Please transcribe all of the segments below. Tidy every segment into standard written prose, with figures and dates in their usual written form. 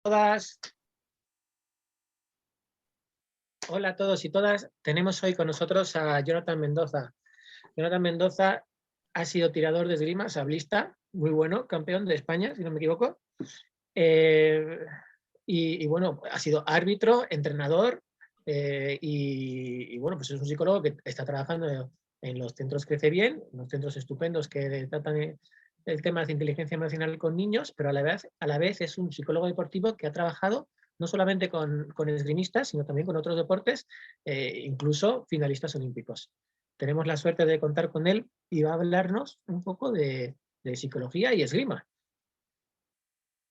Todas. Hola a todos y todas. Tenemos hoy con nosotros a Jonathan Mendoza. Jonathan Mendoza ha sido tirador de esgrima, sablista, muy bueno, campeón de España, si no me equivoco. Y bueno, ha sido árbitro, entrenador y bueno, pues es un psicólogo que está trabajando en los centros Crece Bien, unos centros estupendos que tratan el tema de inteligencia emocional con niños, pero a la vez es un psicólogo deportivo que ha trabajado no solamente con esgrimistas, sino también con otros deportes, incluso finalistas olímpicos. Tenemos la suerte de contar con él y va a hablarnos un poco de psicología y esgrima.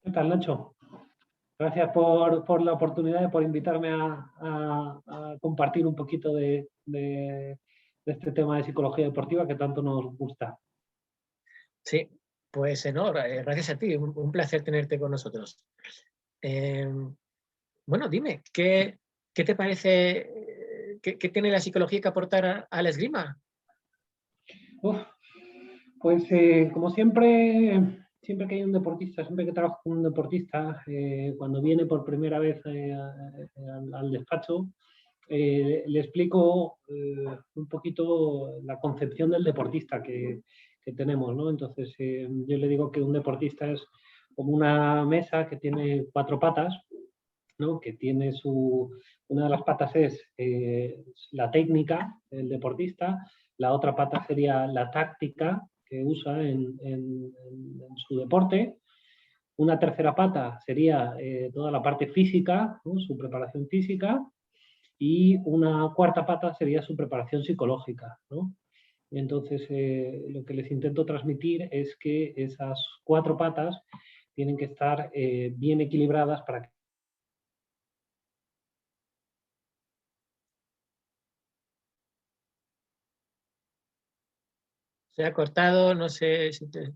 ¿Qué tal, Nacho? Gracias por la oportunidad y por invitarme a compartir un poquito de este tema de psicología deportiva que tanto nos gusta. Sí, pues no, gracias a ti, un placer tenerte con nosotros. Bueno, dime, ¿qué te parece, qué tiene la psicología que aportar a la esgrima? Pues como siempre que hay un deportista, siempre que trabajo con un deportista, cuando viene por primera vez al despacho, le explico un poquito la concepción del deportista que tenemos, ¿no? Entonces, yo le digo que un deportista es como una mesa que tiene 4 patas, ¿no? Que tiene una de las patas es la técnica del deportista, la otra pata sería la táctica que usa en su deporte, una tercera pata sería toda la parte física, ¿no? Su preparación física, y una cuarta pata sería su preparación psicológica, ¿no? Entonces, lo que les intento transmitir es que esas 4 patas tienen que estar bien equilibradas para que... Se ha cortado, no sé si te...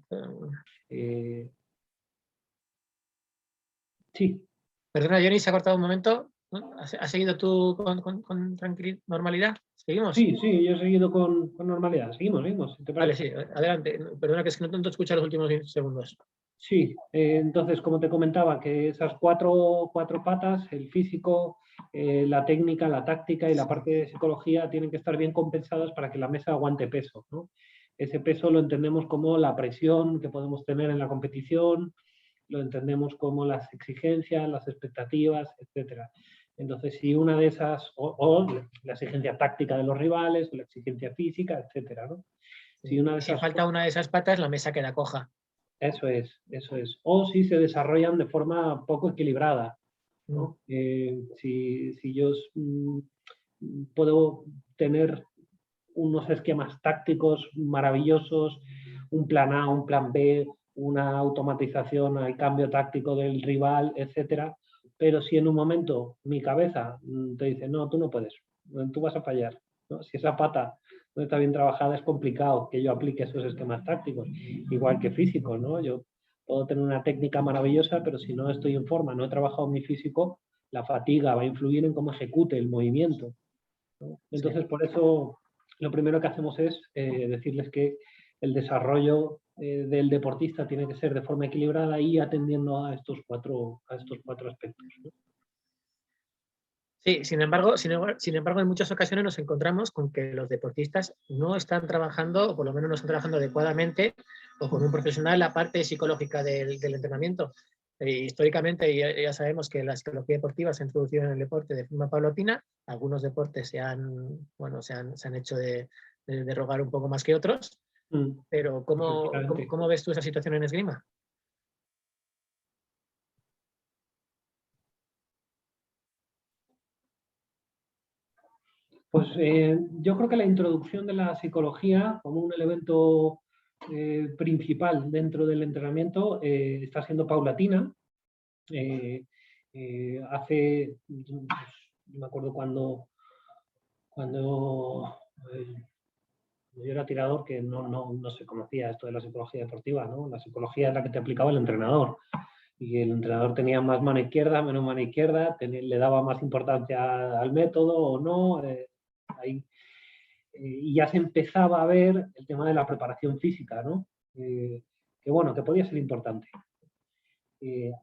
Sí. Perdona, Johnny, se ha cortado un momento. ¿Has seguido tú con tranquilidad, normalidad? ¿Seguimos? Sí, yo he seguido con normalidad. Seguimos, ¿te Vale, parece? sí, adelante. Perdona, que es que no te escucho los últimos segundos. Sí, entonces, como te comentaba, que esas cuatro patas, el físico, la técnica, la táctica y la parte de psicología, tienen que estar bien compensadas para que la mesa aguante peso, ¿no? Ese peso lo entendemos como la presión que podemos tener en la competición, lo entendemos como las exigencias, las expectativas, etcétera. Entonces, si una de esas, o la exigencia táctica de los rivales, o la exigencia física, etcétera, ¿no? Si una de Si esas... falta una de esas patas, la mesa queda coja. Eso es. O si se desarrollan de forma poco equilibrada, ¿no? Si yo puedo tener unos esquemas tácticos maravillosos, un plan A, un plan B, una automatización al cambio táctico del rival, etcétera, pero si en un momento mi cabeza te dice, no, tú no puedes, tú vas a fallar, ¿no? Si esa pata no está bien trabajada, es complicado que yo aplique esos esquemas tácticos, igual que físicos, ¿no? Yo puedo tener una técnica maravillosa, pero si no estoy en forma, no he trabajado mi físico, la fatiga va a influir en cómo ejecute el movimiento, ¿no? Entonces, por eso lo primero que hacemos es decirles que el desarrollo del deportista tiene que ser de forma equilibrada y atendiendo a estos cuatro aspectos, ¿no? Sí, sin embargo, en muchas ocasiones nos encontramos con que los deportistas no están trabajando, o por lo menos no están trabajando adecuadamente, o con un profesional la parte psicológica del entrenamiento. Históricamente ya sabemos que la psicología deportiva se ha introducido en el deporte de forma paulatina. Algunos deportes se han hecho de rogar un poco más que otros. Pero ¿cómo ves tú esa situación en esgrima? Pues yo creo que la introducción de la psicología como un elemento principal dentro del entrenamiento está siendo paulatina. Hace, me acuerdo cuando yo era tirador, que no se conocía esto de la psicología deportiva, ¿no? La psicología es la que te aplicaba el entrenador. Y el entrenador tenía más mano izquierda, menos mano izquierda, le daba más importancia al método o no. Y ya se empezaba a ver el tema de la preparación física, ¿no? Que bueno, que podía ser importante.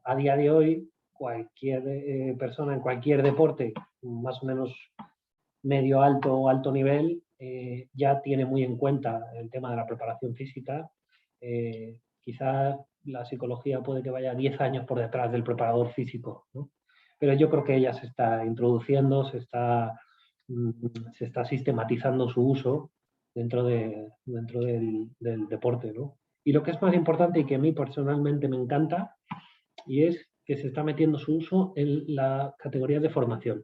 A día de hoy cualquier persona en cualquier deporte, más o menos medio alto o alto nivel, ya tiene muy en cuenta el tema de la preparación física. Quizá la psicología puede que vaya 10 años por detrás del preparador físico, ¿no? Pero yo creo que ella se está introduciendo, se está sistematizando su uso dentro del deporte, ¿no? Y lo que es más importante y que a mí personalmente me encanta, y es que se está metiendo su uso en la categoría de formación,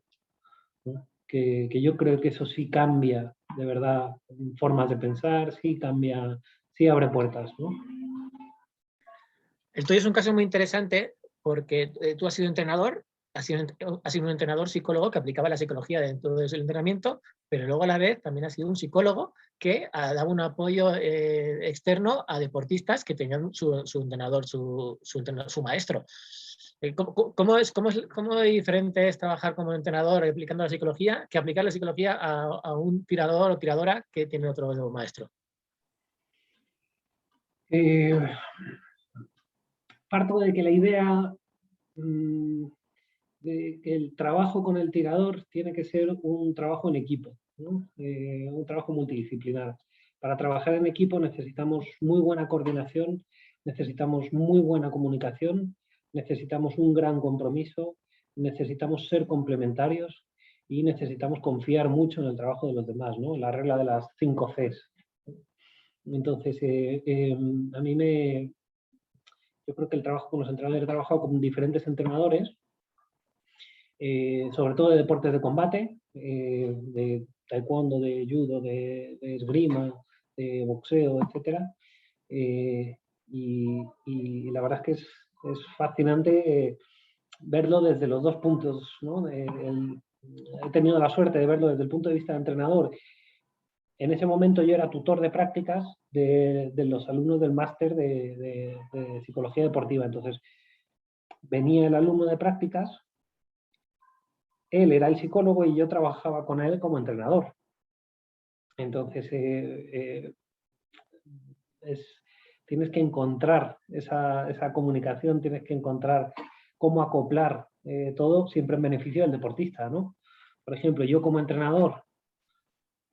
¿no? Que yo creo que eso sí cambia, de verdad, formas de pensar, sí cambia, sí abre puertas, ¿no? El tuyo es un caso muy interesante porque tú has sido entrenador, has sido un entrenador psicólogo que aplicaba la psicología dentro del entrenamiento, pero luego a la vez también has sido un psicólogo que daba un apoyo externo a deportistas que tenían su entrenador, su maestro. ¿Cómo de diferente es trabajar como entrenador aplicando la psicología que aplicar la psicología a un tirador o tiradora que tiene otro maestro? Parto de que la idea de que el trabajo con el tirador tiene que ser un trabajo en equipo, ¿no? Un trabajo multidisciplinar. Para trabajar en equipo necesitamos muy buena coordinación, necesitamos muy buena comunicación, necesitamos un gran compromiso, necesitamos ser complementarios y necesitamos confiar mucho en el trabajo de los demás, ¿no? La regla de las 5 Cs. Entonces, a mí yo creo que el trabajo con los entrenadores, he trabajado con diferentes entrenadores, sobre todo de deportes de combate, de taekwondo, de judo, de esgrima, de boxeo, etc. Y la verdad es que es fascinante verlo desde los dos puntos, ¿no? He tenido la suerte de verlo desde el punto de vista de entrenador. En ese momento yo era tutor de prácticas de los alumnos del máster de psicología deportiva. Entonces, venía el alumno de prácticas, él era el psicólogo y yo trabajaba con él como entrenador. Entonces, tienes que encontrar esa comunicación, tienes que encontrar cómo acoplar todo siempre en beneficio del deportista, ¿no? Por ejemplo, yo como entrenador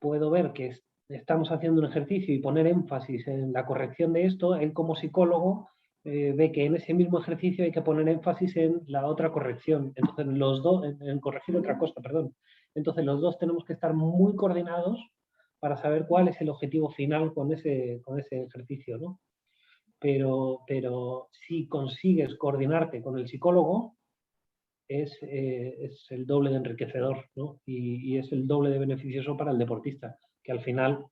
puedo ver que estamos haciendo un ejercicio y poner énfasis en la corrección de esto. Él como psicólogo ve que en ese mismo ejercicio hay que poner énfasis en la otra corrección. Entonces, los dos, en corregir otra cosa, perdón. Entonces, los dos tenemos que estar muy coordinados para saber cuál es el objetivo final con ese ejercicio, ¿no? Pero si consigues coordinarte con el psicólogo, es el doble de enriquecedor, ¿no? Y es el doble de beneficioso para el deportista, que al final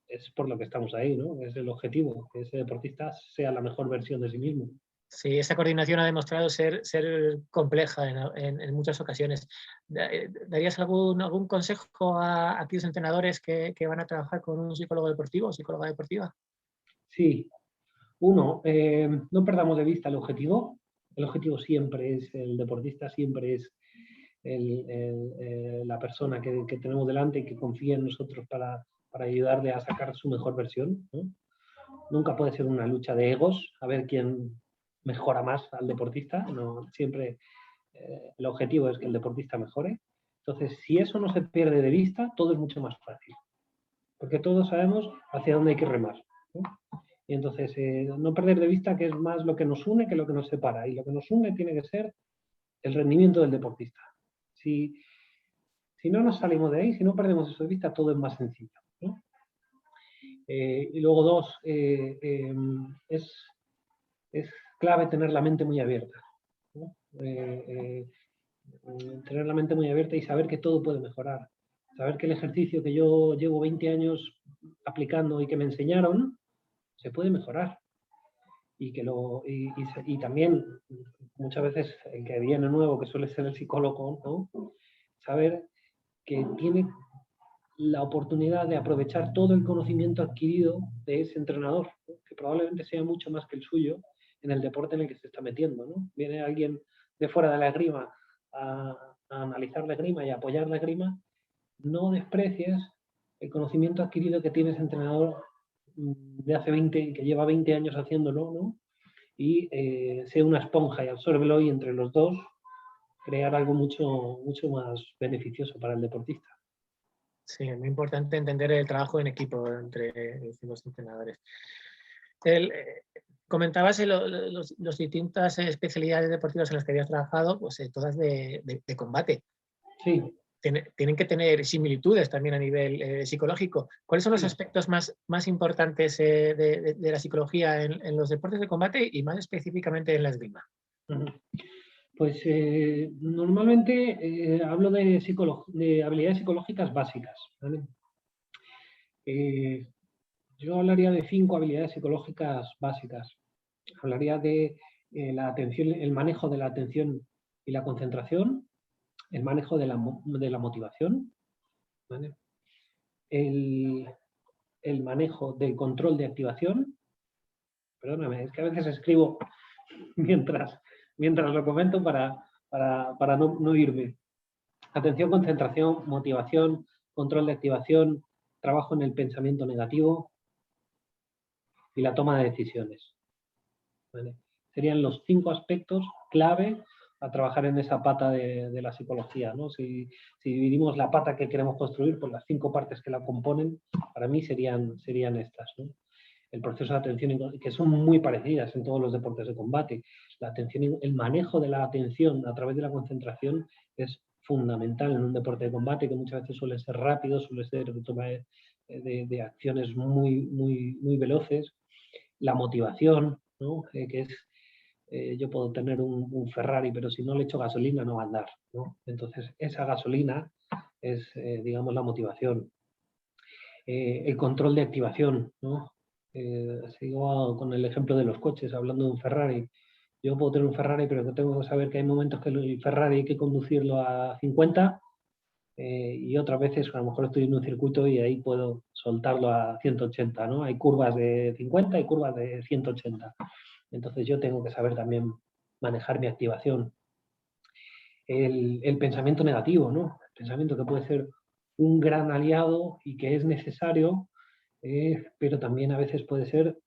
es por lo que estamos ahí, ¿no? Es el objetivo, que ese deportista sea la mejor versión de sí mismo. Sí, esa coordinación ha demostrado ser compleja en muchas ocasiones. ¿Darías algún consejo a aquellos entrenadores que van a trabajar con un psicólogo deportivo o psicóloga deportiva? Sí. Uno, no perdamos de vista el objetivo. El objetivo siempre es el deportista, siempre es la persona que tenemos delante y que confía en nosotros para ayudarle a sacar su mejor versión, ¿no? Nunca puede ser una lucha de egos, a ver quién mejora más al deportista. No, siempre el objetivo es que el deportista mejore. Entonces, si eso no se pierde de vista, todo es mucho más fácil, porque todos sabemos hacia dónde hay que remar, ¿no? Y entonces, no perder de vista que es más lo que nos une que lo que nos separa. Y lo que nos une tiene que ser el rendimiento del deportista. Si no nos salimos de ahí, si no perdemos eso de vista, todo es más sencillo, ¿no? Y luego dos, es clave tener la mente muy abierta, ¿no? Tener la mente muy abierta y saber que todo puede mejorar. Saber que el ejercicio que yo llevo 20 años aplicando y que me enseñaron, se puede mejorar. Y también muchas veces el que viene nuevo, que suele ser el psicólogo, ¿no? Saber que tiene la oportunidad de aprovechar todo el conocimiento adquirido de ese entrenador, ¿no? Que probablemente sea mucho más que el suyo en el deporte en el que se está metiendo, ¿no? Viene alguien de fuera de la esgrima a analizar la esgrima y a apoyar la esgrima. No desprecies el conocimiento adquirido que tiene ese entrenador de hace 20, que lleva 20 años haciéndolo, ¿no? y sea una esponja y absórbelo, y entre los dos crear algo mucho más beneficioso para el deportista. Sí, es muy importante entender el trabajo en equipo entre los entrenadores. Comentabas las distintas especialidades deportivas en las que habías trabajado, pues todas de combate. Sí. Tienen que tener similitudes también a nivel psicológico. ¿Cuáles son los aspectos más importantes de la psicología en los deportes de combate y más específicamente en la esgrima? Pues normalmente hablo de habilidades psicológicas básicas, ¿vale? Yo hablaría de 5 habilidades psicológicas básicas. Hablaría de la atención, el manejo de la atención y la concentración, el manejo de la motivación, ¿vale? El manejo del control de activación. Perdóname, es que a veces escribo mientras lo comento para no irme. Atención, concentración, motivación, control de activación, trabajo en el pensamiento negativo y la toma de decisiones. ¿Vale? Serían los 5 aspectos clave a trabajar en esa pata de la psicología, ¿no? Si dividimos la pata que queremos construir por las 5 partes que la componen, para mí serían estas, ¿no? El proceso de atención, que son muy parecidas en todos los deportes de combate. La atención, el manejo de la atención a través de la concentración es fundamental en un deporte de combate, que muchas veces suele ser rápido, suele ser de toma de acciones muy veloces. La motivación, ¿no? Que es, yo puedo tener un Ferrari, pero si no le echo gasolina no va a andar, ¿no? Entonces, esa gasolina es, digamos, la motivación. El control de activación, ¿no? Sigo con el ejemplo de los coches, hablando de un Ferrari. Yo puedo tener un Ferrari, pero tengo que saber que hay momentos que el Ferrari hay que conducirlo a 50 y otras veces a lo mejor estoy en un circuito y ahí puedo soltarlo a 180, ¿no? Hay curvas de 50 y curvas de 180. Entonces yo tengo que saber también manejar mi activación. El pensamiento negativo, ¿no? El pensamiento que puede ser un gran aliado y que es necesario, pero también a veces puede ser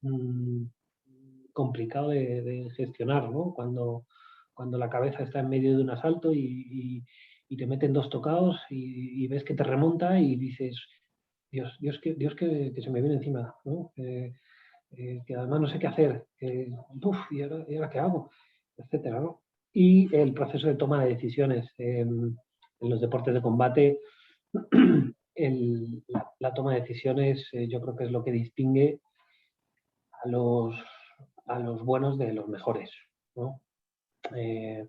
complicado de gestionar, ¿no? Cuando la cabeza está en medio de un asalto y te meten 2 tocados y ves que te remonta y dices, Dios que se me viene encima, ¿no? Que además no sé qué hacer, ¿y ahora qué hago? Etcétera, ¿no? Y el proceso de toma de decisiones en los deportes de combate, la toma de decisiones yo creo que es lo que distingue a los buenos de los mejores, ¿no? En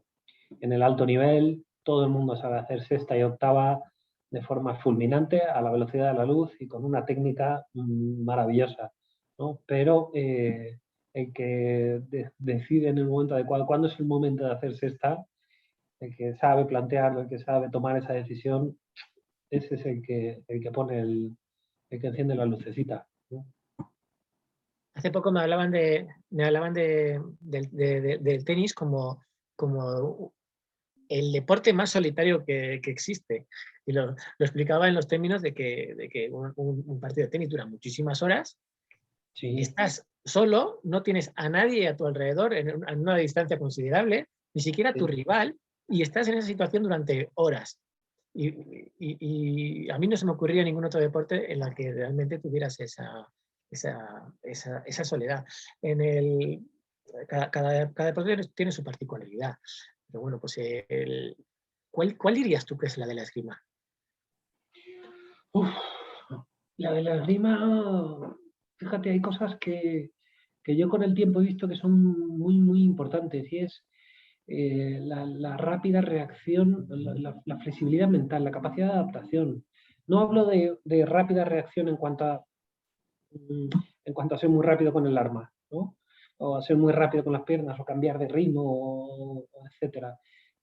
el alto nivel todo el mundo sabe hacer sexta y octava de forma fulminante, a la velocidad de la luz y con una técnica maravillosa, ¿no? Pero el que decide en el momento adecuado cuándo es el momento de hacer sexta, el que sabe plantearlo, el que sabe tomar esa decisión, ese es el que pone el que enciende la lucecita, ¿no? Hace poco me hablaban del tenis como el deporte más solitario que existe. Y lo explicaba en los términos de que un partido de tenis dura muchísimas horas. Sí. Estás solo, no tienes a nadie a tu alrededor en una distancia considerable, ni siquiera a tu rival, y estás en esa situación durante horas. Y a mí no se me ocurría ningún otro deporte en el que realmente tuvieras esa soledad. Cada deporte tiene su particularidad. Pero bueno, pues ¿cuál dirías tú que es la de la esgrima? La de la esgrima, fíjate, hay cosas que yo con el tiempo he visto que son muy importantes, y es la rápida reacción, la flexibilidad mental, la capacidad de adaptación. No hablo de rápida reacción en cuanto a ser muy rápido con el arma, ¿no? O a ser muy rápido con las piernas, o cambiar de ritmo, etcétera.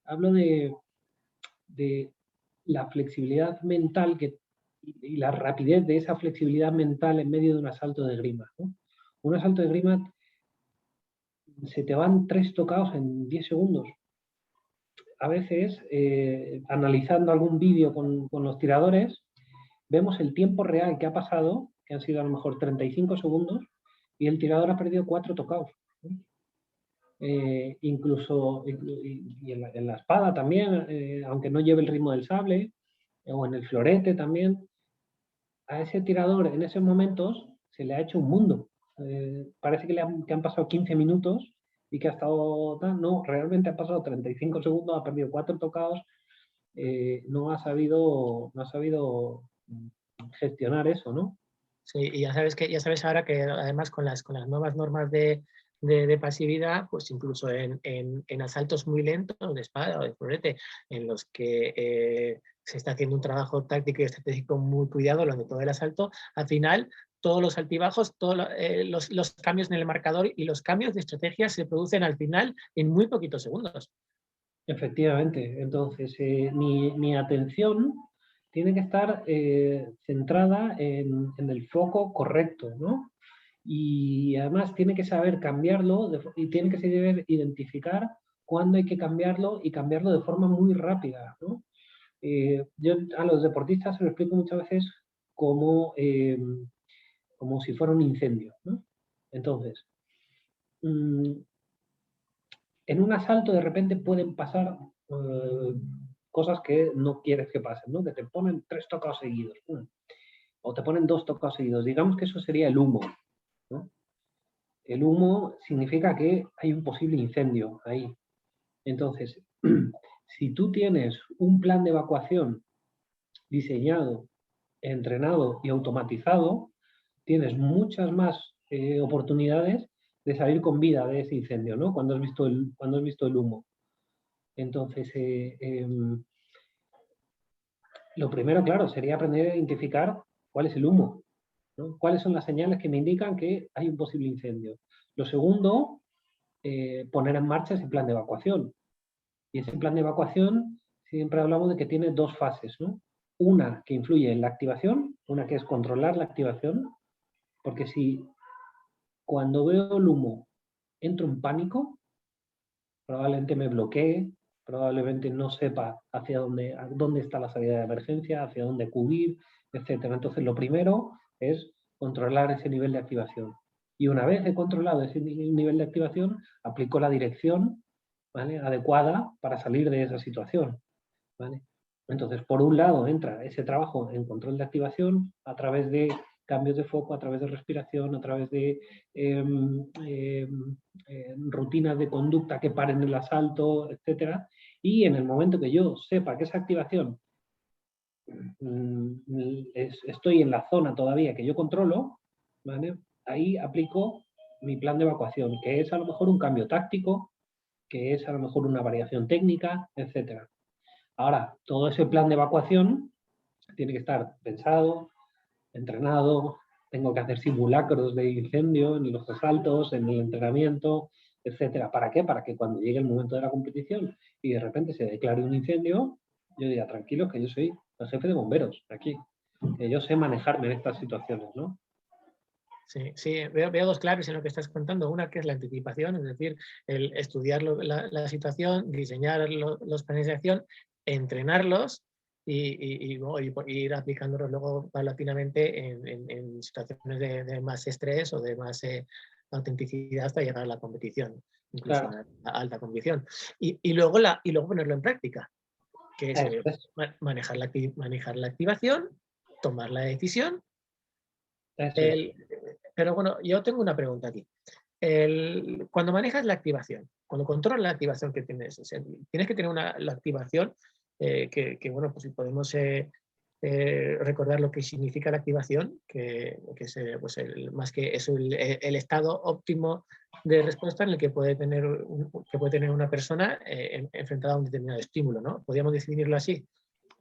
Hablo de la flexibilidad mental y la rapidez de esa flexibilidad mental en medio de un asalto de esgrima, ¿no? Un asalto de esgrima se te van 3 tocados en 10 segundos. A veces, analizando algún vídeo con los tiradores, vemos el tiempo real que ha pasado, que han sido a lo mejor 35 segundos, y el tirador ha perdido 4 tocados, ¿no? incluso y en la espada también, aunque no lleve el ritmo del sable, o en el florete también, a ese tirador en esos momentos se le ha hecho un mundo. Parece que que han pasado 15 minutos y que ha estado tal. No, realmente ha pasado 35 segundos, ha perdido 4 tocados, no ha sabido gestionar eso, ¿no? Sí, y ya sabes ahora que además con las nuevas normas de pasividad, pues incluso en asaltos muy lentos de espada o de florete, en los que se está haciendo un trabajo táctico y estratégico muy cuidado durante todo el asalto, al final todos los altibajos, todos los cambios en el marcador y los cambios de estrategia se producen al final en muy poquitos segundos. Efectivamente, entonces mi atención tiene que estar centrada en el foco correcto, ¿no? Y además tiene que saber cambiarlo y tiene que saber identificar cuándo hay que cambiarlo y cambiarlo de forma muy rápida, ¿no? Yo a los deportistas se lo explico muchas veces como, como si fuera un incendio, ¿no? Entonces, en un asalto de repente pueden pasar cosas que no quieres que pasen, ¿no? Que te ponen 3 tocados seguidos, o te ponen 2 tocados seguidos. Digamos que eso sería el humo, ¿no? El humo significa que hay un posible incendio ahí. Entonces, si tú tienes un plan de evacuación diseñado, entrenado y automatizado, tienes muchas más oportunidades de salir con vida de ese incendio, ¿no? Cuando has visto el humo. Entonces, lo primero, claro, sería aprender a identificar cuál es el humo, ¿no? Cuáles son las señales que me indican que hay un posible incendio. Lo segundo, poner en marcha ese plan de evacuación. Y ese plan de evacuación, siempre hablamos de que tiene 2 fases, ¿no? Una que influye en la activación, una que es controlar la activación, porque si cuando veo el humo entro en pánico, probablemente me bloquee, probablemente no sepa dónde está la salida de emergencia, hacia dónde acudir, etc. Entonces, lo primero es controlar ese nivel de activación. Y una vez he controlado ese nivel de activación, aplico la dirección, ¿vale?, adecuada para salir de esa situación, ¿vale? Entonces, por un lado, entra ese trabajo en control de activación a través de cambios de foco, a través de respiración, a través de rutinas de conducta que paren el asalto, etc. Y en el momento que yo sepa que esa activación estoy en la zona todavía que yo controlo, ¿vale?, ahí aplico mi plan de evacuación, que es a lo mejor un cambio táctico, que es a lo mejor una variación técnica, etc. Ahora, todo ese plan de evacuación tiene que estar pensado, entrenado, tengo que hacer simulacros de incendio en los asaltos, en el entrenamiento, etcétera. ¿Para qué? Para que cuando llegue el momento de la competición y de repente se declare un incendio, yo diga, tranquilos, que yo soy el jefe de bomberos aquí, que yo sé manejarme en estas situaciones, ¿no? Sí, sí, veo 2 claves en lo que estás contando. Una que es la anticipación, es decir, el estudiar la situación, diseñar los planes de acción, entrenarlos y ir aplicándolos luego paulatinamente en situaciones de más estrés o de más autenticidad hasta llegar a la competición, incluso Claro, a alta competición. Y luego ponerlo en práctica, que es eso es, manejar la activación, tomar la decisión. eso es. El, pero bueno, yo tengo una pregunta aquí. Cuando manejas la activación, cuando controlas la activación que tienes, o sea, tienes que tener la activación bueno, pues si podemos recordar lo que significa la activación, que es pues más que es el estado óptimo de respuesta en el que puede tener, que puede tener una persona enfrentada a un determinado estímulo, ¿no? ¿Podríamos definirlo así?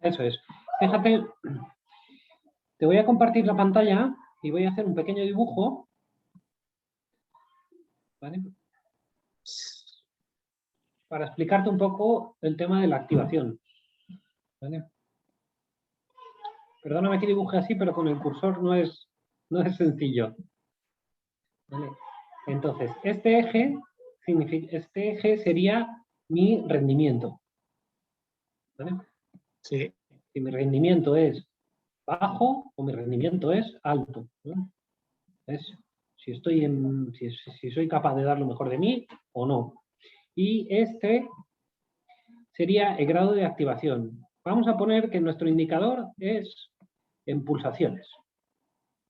Eso es. Fíjate, te voy a compartir la pantalla y voy a hacer un pequeño dibujo, ¿vale?, para explicarte un poco el tema de la activación, ¿vale? Perdóname que dibuje así, pero con el cursor no es sencillo, ¿vale? Entonces, este eje sería mi rendimiento, ¿vale? Sí, Si mi rendimiento es bajo o mi rendimiento es alto, ¿no? Es si soy capaz de dar lo mejor de mí o no. y este sería el grado de activación. Vamos a poner que nuestro indicador es en pulsaciones.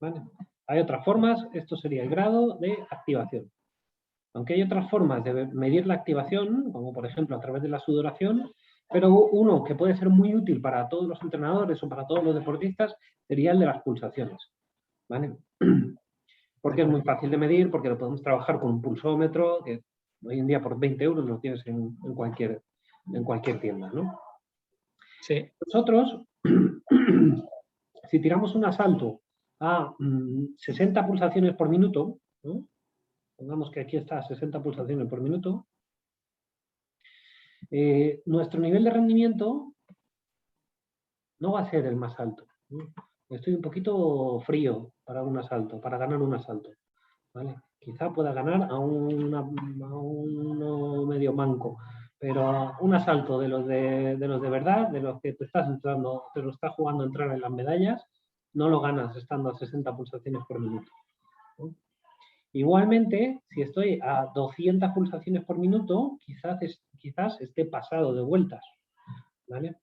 ¿Vale? Hay otras formas, esto sería el grado de activación. Aunque hay otras formas de medir la activación, como por ejemplo a través de la sudoración, pero uno que puede ser muy útil para todos los entrenadores o para todos los deportistas sería el de las pulsaciones. ¿Vale? Porque es muy fácil de medir, porque lo podemos trabajar con un pulsómetro, que hoy en día por 20 euros lo tienes en cualquier tienda, ¿no? Sí. Nosotros, si tiramos un asalto a 60 pulsaciones por minuto, ¿no? Pongamos que aquí está 60 pulsaciones por minuto, nuestro nivel de rendimiento no va a ser el más alto, ¿no? Estoy un poquito frío para un asalto, para ganar un asalto, ¿vale? Quizá pueda ganar a uno medio manco, pero un asalto de los de verdad, de los que te estás entrando, te lo estás jugando a entrar en las medallas, no lo ganas estando a 60 pulsaciones por minuto, ¿no? Igualmente, si estoy a 200 pulsaciones por minuto, quizás esté pasado de vueltas, ¿vale?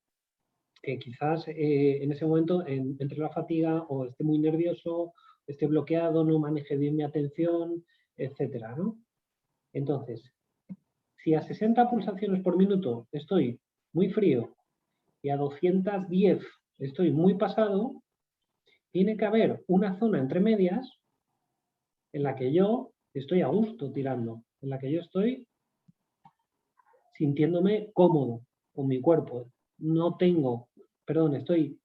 Que quizás en ese momento entre la fatiga o esté muy nervioso, esté bloqueado, no maneje bien mi atención, etcétera, ¿no? Entonces, si a 60 pulsaciones por minuto estoy muy frío y a 210 estoy muy pasado, tiene que haber una zona entre medias en la que yo estoy a gusto tirando, en la que yo estoy sintiéndome cómodo con mi cuerpo. No tengo, perdón, estoy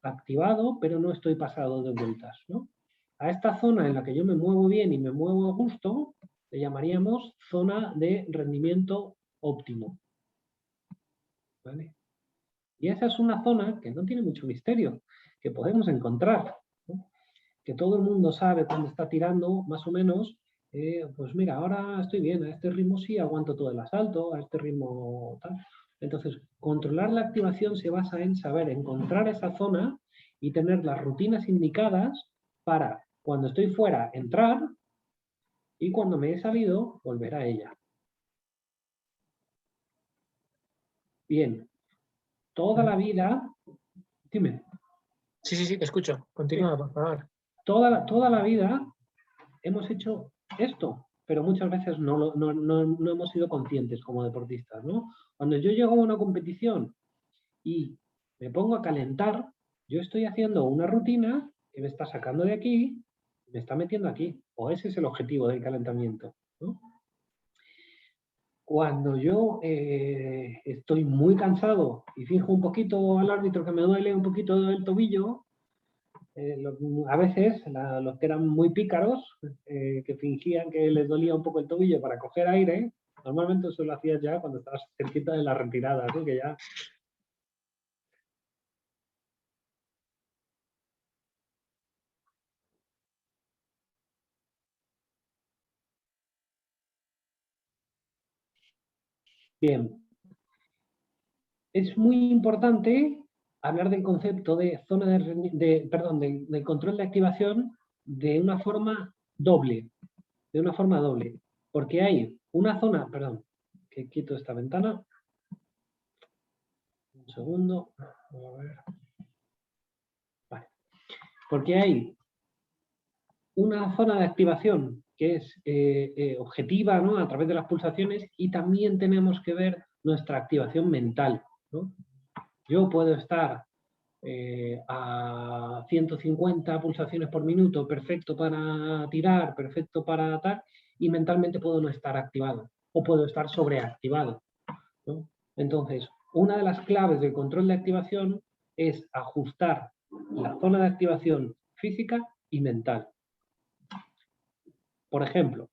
activado, pero no estoy pasado de vueltas, ¿no? A esta zona en la que yo me muevo bien y me muevo a gusto, le llamaríamos zona de rendimiento óptimo, ¿vale? Y esa es una zona que no tiene mucho misterio, que podemos encontrar, ¿no? Que todo el mundo sabe cuando está tirando, más o menos, pues mira, ahora estoy bien, a este ritmo sí aguanto todo el asalto, a este ritmo tal. Entonces, controlar la activación se basa en saber encontrar esa zona y tener las rutinas indicadas para cuando estoy fuera entrar y cuando me he salido volver a ella. Bien, toda la vida, dime. Sí, te escucho. Continúa, por favor. Toda la vida hemos hecho esto, pero muchas veces no hemos sido conscientes como deportistas, ¿no? Cuando yo llego a una competición y me pongo a calentar, yo estoy haciendo una rutina que me está sacando de aquí, me está metiendo aquí, o ese es el objetivo del calentamiento, ¿no? Cuando yo estoy muy cansado y fijo un poquito al árbitro que me duele un poquito el tobillo, a veces los que eran muy pícaros, que fingían que les dolía un poco el tobillo para coger aire, normalmente eso lo hacías ya cuando estabas cerquita de la retirada, ¿no? Que ya... Bien. Es muy importante hablar del concepto de zona del control de activación de una forma doble, porque hay una zona, perdón, que quito esta ventana, un segundo, a ver. Vale. Porque hay una zona de activación que es objetiva, ¿no? A través de las pulsaciones, y también tenemos que ver nuestra activación mental, ¿no? Yo puedo estar a 150 pulsaciones por minuto, perfecto para tirar, perfecto para tal, y mentalmente puedo no estar activado o puedo estar sobreactivado, ¿no? Entonces, una de las claves del control de activación es ajustar la zona de activación física y mental. Por ejemplo,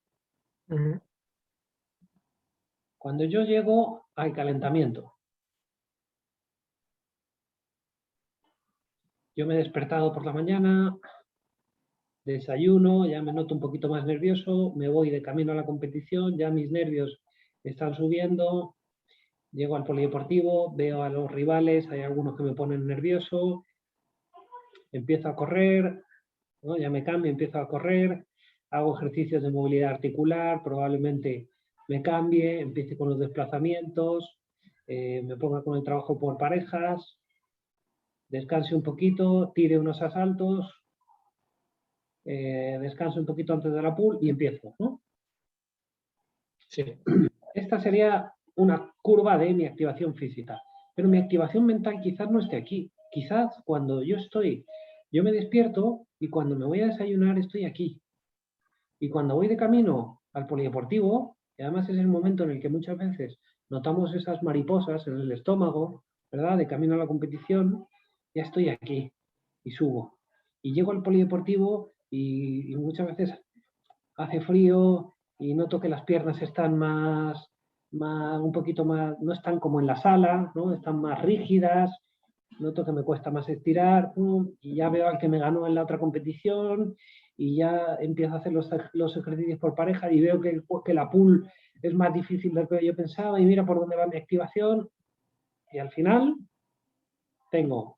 cuando yo llego al calentamiento, yo me he despertado por la mañana, desayuno, ya me noto un poquito más nervioso, me voy de camino a la competición, ya mis nervios están subiendo, llego al polideportivo, veo a los rivales, hay algunos que me ponen nervioso, empiezo a correr, ¿no? Ya me cambio, empiezo a correr, hago ejercicios de movilidad articular, probablemente me cambie, empiece con los desplazamientos, me ponga con el trabajo por parejas, descanse un poquito, tire unos asaltos, descanse un poquito antes de la pull y empiezo, ¿no? Sí. Esta sería una curva de mi activación física, pero mi activación mental quizás no esté aquí. Quizás cuando yo me despierto y cuando me voy a desayunar estoy aquí. Y cuando voy de camino al polideportivo, y además es el momento en el que muchas veces notamos esas mariposas en el estómago, ¿verdad? De camino a la competición, ya estoy aquí y subo. Y llego al polideportivo y muchas veces hace frío y noto que las piernas están un poquito más, no están como en la sala, ¿no? Están más rígidas, noto que me cuesta más estirar, y ya veo al que me ganó en la otra competición y ya empiezo a hacer los ejercicios por pareja y veo que la pull es más difícil de lo que yo pensaba y mira por dónde va mi activación y al final tengo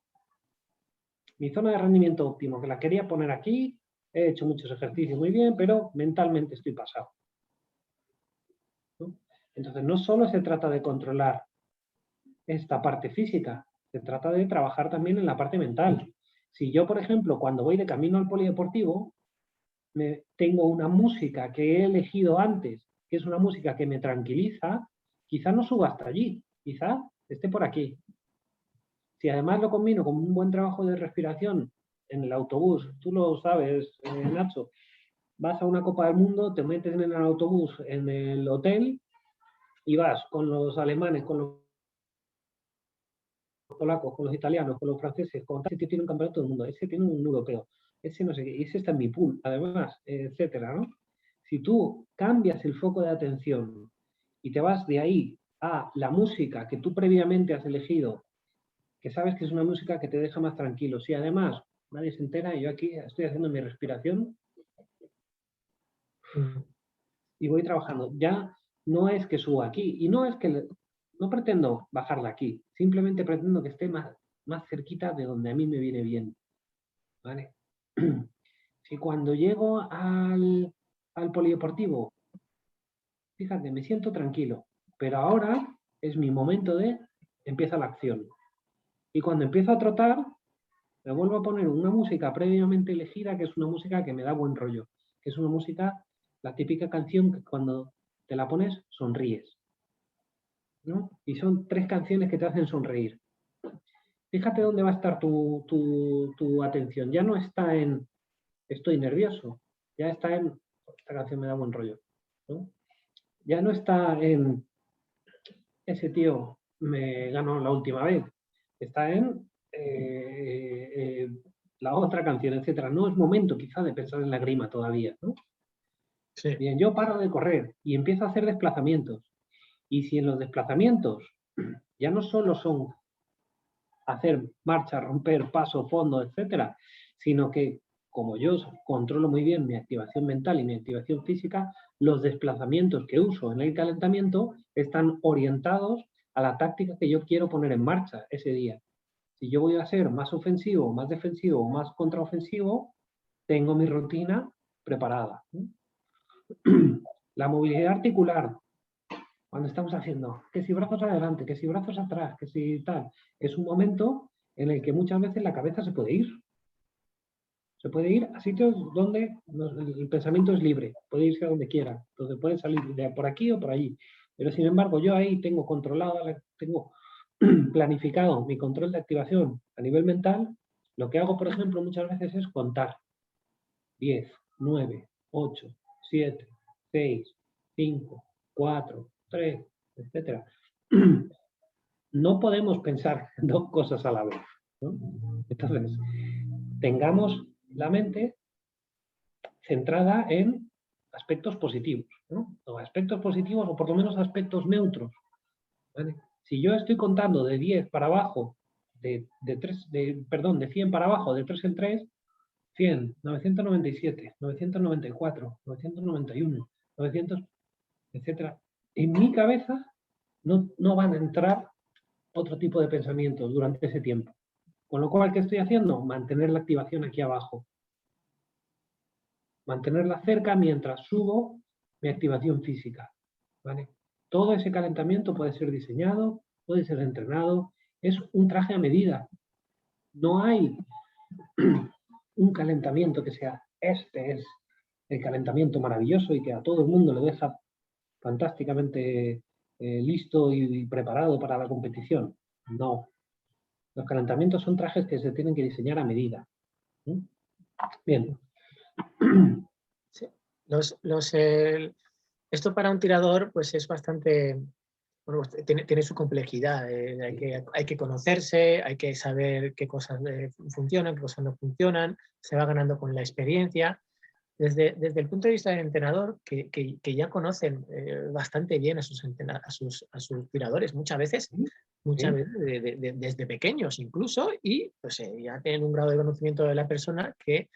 mi zona de rendimiento óptimo, que la quería poner aquí, he hecho muchos ejercicios muy bien, pero mentalmente estoy pasado, ¿no? Entonces no solo se trata de controlar esta parte física, se trata de trabajar también en la parte mental. Si yo, por ejemplo, cuando voy de camino al polideportivo, tengo una música que he elegido antes, que es una música que me tranquiliza, quizá no suba hasta allí, quizá esté por aquí. Si además lo combino con un buen trabajo de respiración en el autobús, tú lo sabes, Nacho, vas a una Copa del Mundo, te metes en el autobús en el hotel y vas con los alemanes, con los polacos, con los italianos, con los franceses, con ese que tiene un campeonato del mundo, ese tiene un europeo, ese no sé qué, ese está en mi pool, además, etcétera, ¿no? Si tú cambias el foco de atención y te vas de ahí a la música que tú previamente has elegido, que sabes que es una música que te deja más tranquilo, si además nadie se entera y yo aquí estoy haciendo mi respiración y voy trabajando, ya no es que suba aquí y no es que no pretendo bajarla aquí, simplemente pretendo que esté más cerquita de donde a mí me viene bien, ¿vale? Si cuando llego al polideportivo, fíjate, me siento tranquilo, pero ahora es mi momento empieza la acción. Y cuando empiezo a trotar, me vuelvo a poner una música previamente elegida, que es una música que me da buen rollo, que es una música, la típica canción que cuando te la pones, sonríes, ¿no? Y son 3 canciones que te hacen sonreír. Fíjate dónde va a estar tu atención. Ya no está en estoy nervioso, ya está en esta canción me da buen rollo, ¿no? Ya no está en ese tío me ganó la última vez, está en la otra canción, etcétera. No es momento quizá de pensar en la grima todavía, ¿no? Sí. Bien, yo paro de correr y empiezo a hacer desplazamientos. Y si en los desplazamientos ya no solo son hacer marcha, romper, paso, fondo, etcétera, sino que como yo controlo muy bien mi activación mental y mi activación física, los desplazamientos que uso en el calentamiento están orientados a la táctica que yo quiero poner en marcha ese día. Si yo voy a ser más ofensivo, más defensivo, más contraofensivo, tengo mi rutina preparada. La movilidad articular, cuando estamos haciendo que si brazos adelante, que si brazos atrás, que si tal, es un momento en el que muchas veces la cabeza se puede ir. Se puede ir a sitios donde el pensamiento es libre, puede irse a donde quiera, entonces puede salir de por aquí o por allí. Pero sin embargo, yo ahí tengo tengo planificado mi control de activación a nivel mental. Lo que hago, por ejemplo, muchas veces es contar 10, 9, 8, 7, 6, 5, 4, 3, etcétera. No podemos pensar 2 cosas a la vez, ¿no? Entonces, tengamos la mente centrada en aspectos positivos, ¿no? O aspectos positivos o por lo menos aspectos neutros, ¿vale? Si yo estoy contando de 10 para abajo, de 100 para abajo, de 3 en 3, 100, 997, 994, 991, 900, etcétera. En mi cabeza no van a entrar otro tipo de pensamientos durante ese tiempo. Con lo cual, ¿qué estoy haciendo? Mantener la activación aquí abajo. Mantenerla cerca mientras subo mi activación física. ¿vale? Todo ese calentamiento puede ser diseñado, puede ser entrenado, es un traje a medida. No hay un calentamiento que sea, este es el calentamiento maravilloso y que a todo el mundo lo deja fantásticamente listo y preparado para la competición. No. Los calentamientos son trajes que se tienen que diseñar a medida. Bien. Sí. Esto para un tirador pues es bastante, bueno, pues tiene su complejidad. Hay que conocerse, hay que saber qué cosas funcionan, qué cosas no funcionan, se va ganando con la experiencia. Desde el punto de vista del entrenador, que ya conocen bastante bien a sus tiradores, muchas veces desde pequeños incluso, y pues, ya tienen un grado de conocimiento de la persona que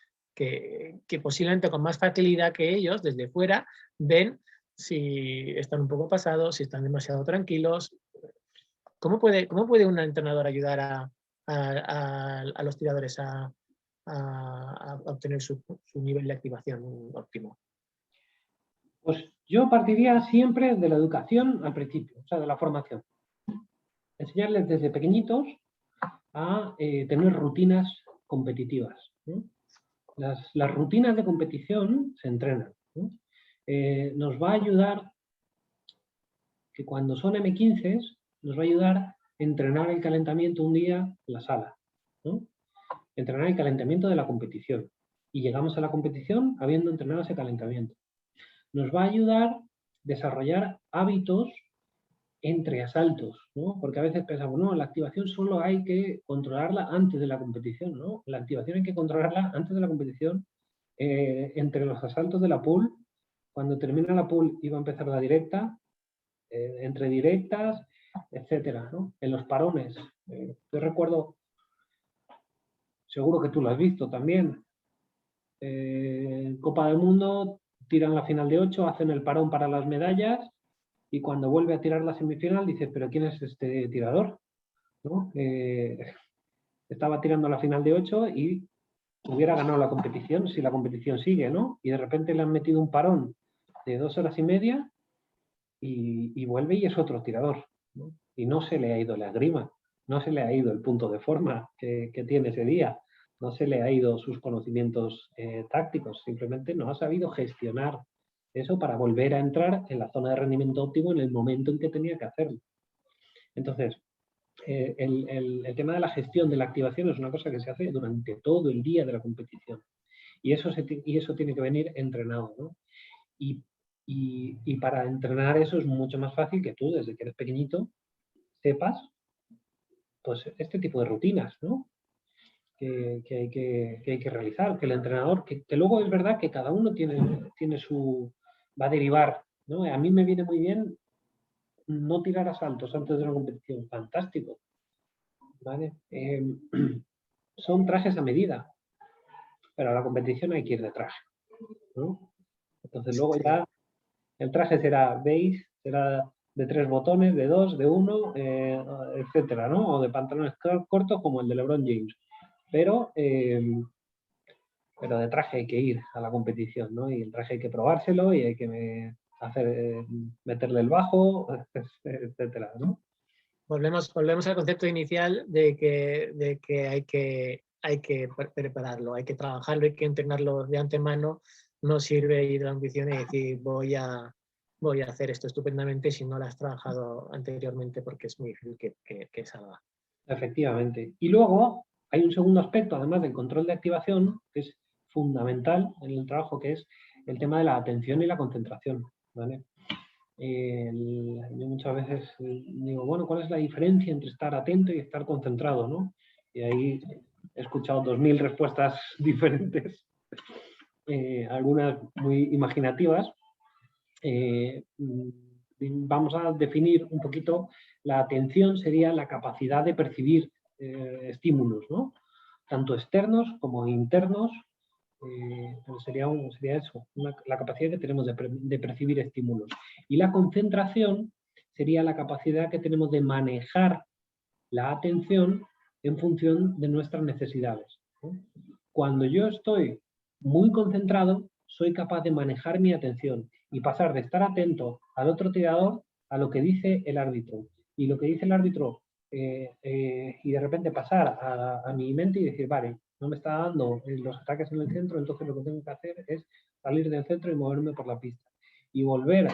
posiblemente con más facilidad que ellos, desde fuera, ven si están un poco pasados, si están demasiado tranquilos. ¿Cómo puede un entrenador ayudar a los tiradores a obtener su nivel de activación óptimo? Pues yo partiría siempre de la educación al principio, o sea, de la formación. Enseñarles desde pequeñitos a tener rutinas competitivas, ¿no? Las rutinas de competición se entrenan, ¿no? Nos va a ayudar que cuando son M15 nos va a ayudar a entrenar el calentamiento un día en la sala, ¿no? Entrenar el calentamiento de la competición. Y llegamos a la competición habiendo entrenado ese calentamiento. Nos va a ayudar a desarrollar hábitos entre asaltos, ¿no? Porque a veces pensamos, no, la activación solo hay que controlarla antes de la competición, ¿no? La activación hay que controlarla antes de la competición, entre los asaltos de la pool. Cuando termina la pool y va a empezar la directa, entre directas, etcétera, ¿no? En los parones. Yo recuerdo, seguro que tú lo has visto también, Copa del Mundo, tiran la final de 8, hacen el parón para las medallas y cuando vuelve a tirar la semifinal dices, pero ¿quién es este tirador? ¿No? Estaba tirando la final de 8 y hubiera ganado la competición si la competición sigue, ¿no? Y de repente le han metido un parón de 2 horas y media y vuelve y es otro tirador, ¿no? Y no se le ha ido la grima, no se le ha ido el punto de forma que tiene ese día, no se le ha ido sus conocimientos tácticos, simplemente no ha sabido gestionar eso para volver a entrar en la zona de rendimiento óptimo en el momento en que tenía que hacerlo. Entonces, el tema de la gestión de la activación es una cosa que se hace durante todo el día de la competición. Y eso tiene que venir entrenado, ¿no? Y para entrenar eso es mucho más fácil que tú, desde que eres pequeñito, sepas pues este tipo de rutinas, ¿no? Que hay que realizar, que el entrenador, que luego es verdad que cada uno tiene su... va a derivar, ¿no? A mí me viene muy bien no tirar asaltos antes de una competición, fantástico, ¿vale? Son trajes a medida, pero a la competición hay que ir de traje, ¿no? Entonces luego ya el traje será beige, será de 3 botones, de 2, de 1, etcétera, ¿no? O de pantalones cortos como el de LeBron James. Pero de traje hay que ir a la competición, ¿no? Y el traje hay que probárselo y hay que meterle el bajo, etcétera, ¿no? Volvemos al concepto inicial de que hay que prepararlo, hay que trabajarlo, hay que entrenarlo de antemano. No sirve ir a la ambición y decir voy a hacer esto estupendamente si no lo has trabajado anteriormente, porque es muy difícil que salga. Efectivamente. Y luego hay un segundo aspecto, además del control de activación, que es fundamental en el trabajo, que es el tema de la atención y la concentración, ¿vale? Yo muchas veces digo, bueno, ¿cuál es la diferencia entre estar atento y estar concentrado, ¿no? Y ahí he escuchado 2000 respuestas diferentes, algunas muy imaginativas. Vamos a definir un poquito, la atención sería la capacidad de percibir estímulos, ¿no? Tanto externos como internos, sería eso, la capacidad que tenemos de percibir estímulos. Y la concentración sería la capacidad que tenemos de manejar la atención en función de nuestras necesidades, ¿no? Cuando yo estoy muy concentrado, soy capaz de manejar mi atención y pasar de estar atento al otro tirador a lo que dice el árbitro. Y lo que dice el árbitro, y de repente pasar a mi mente y decir, vale, no me está dando los ataques en el centro, entonces lo que tengo que hacer es salir del centro y moverme por la pista. Y volver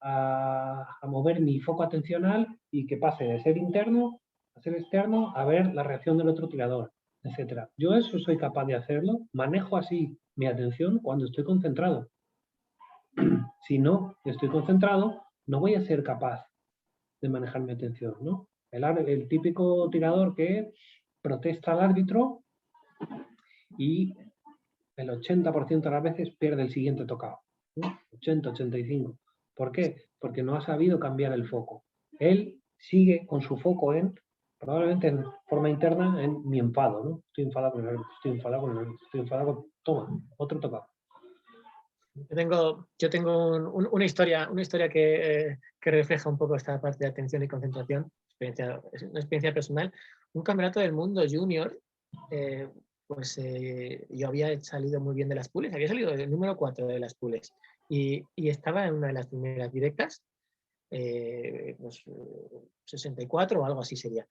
a mover mi foco atencional y que pase de ser interno a ser externo, a ver la reacción del otro tirador, etc. Yo eso soy capaz de hacerlo, manejo así mi atención cuando estoy concentrado. Si no estoy concentrado, no voy a ser capaz de manejar mi atención, ¿no? El típico tirador que protesta al árbitro y el 80% de las veces pierde el siguiente tocado, ¿no? 80-85. ¿Por qué? Porque no ha sabido cambiar el foco. Él sigue con su foco probablemente en forma interna, en mi enfado, ¿no? Estoy enfadado con el árbitro, estoy enfadado con el árbitro, estoy enfadado con... Toma, otro tocado. Yo tengo una historia que refleja un poco esta parte de atención y concentración. Es una experiencia personal. Un campeonato del mundo junior, yo había salido muy bien de las pools, había salido del número 4 de las pools y estaba en una de las primeras directas, 64 o algo así sería.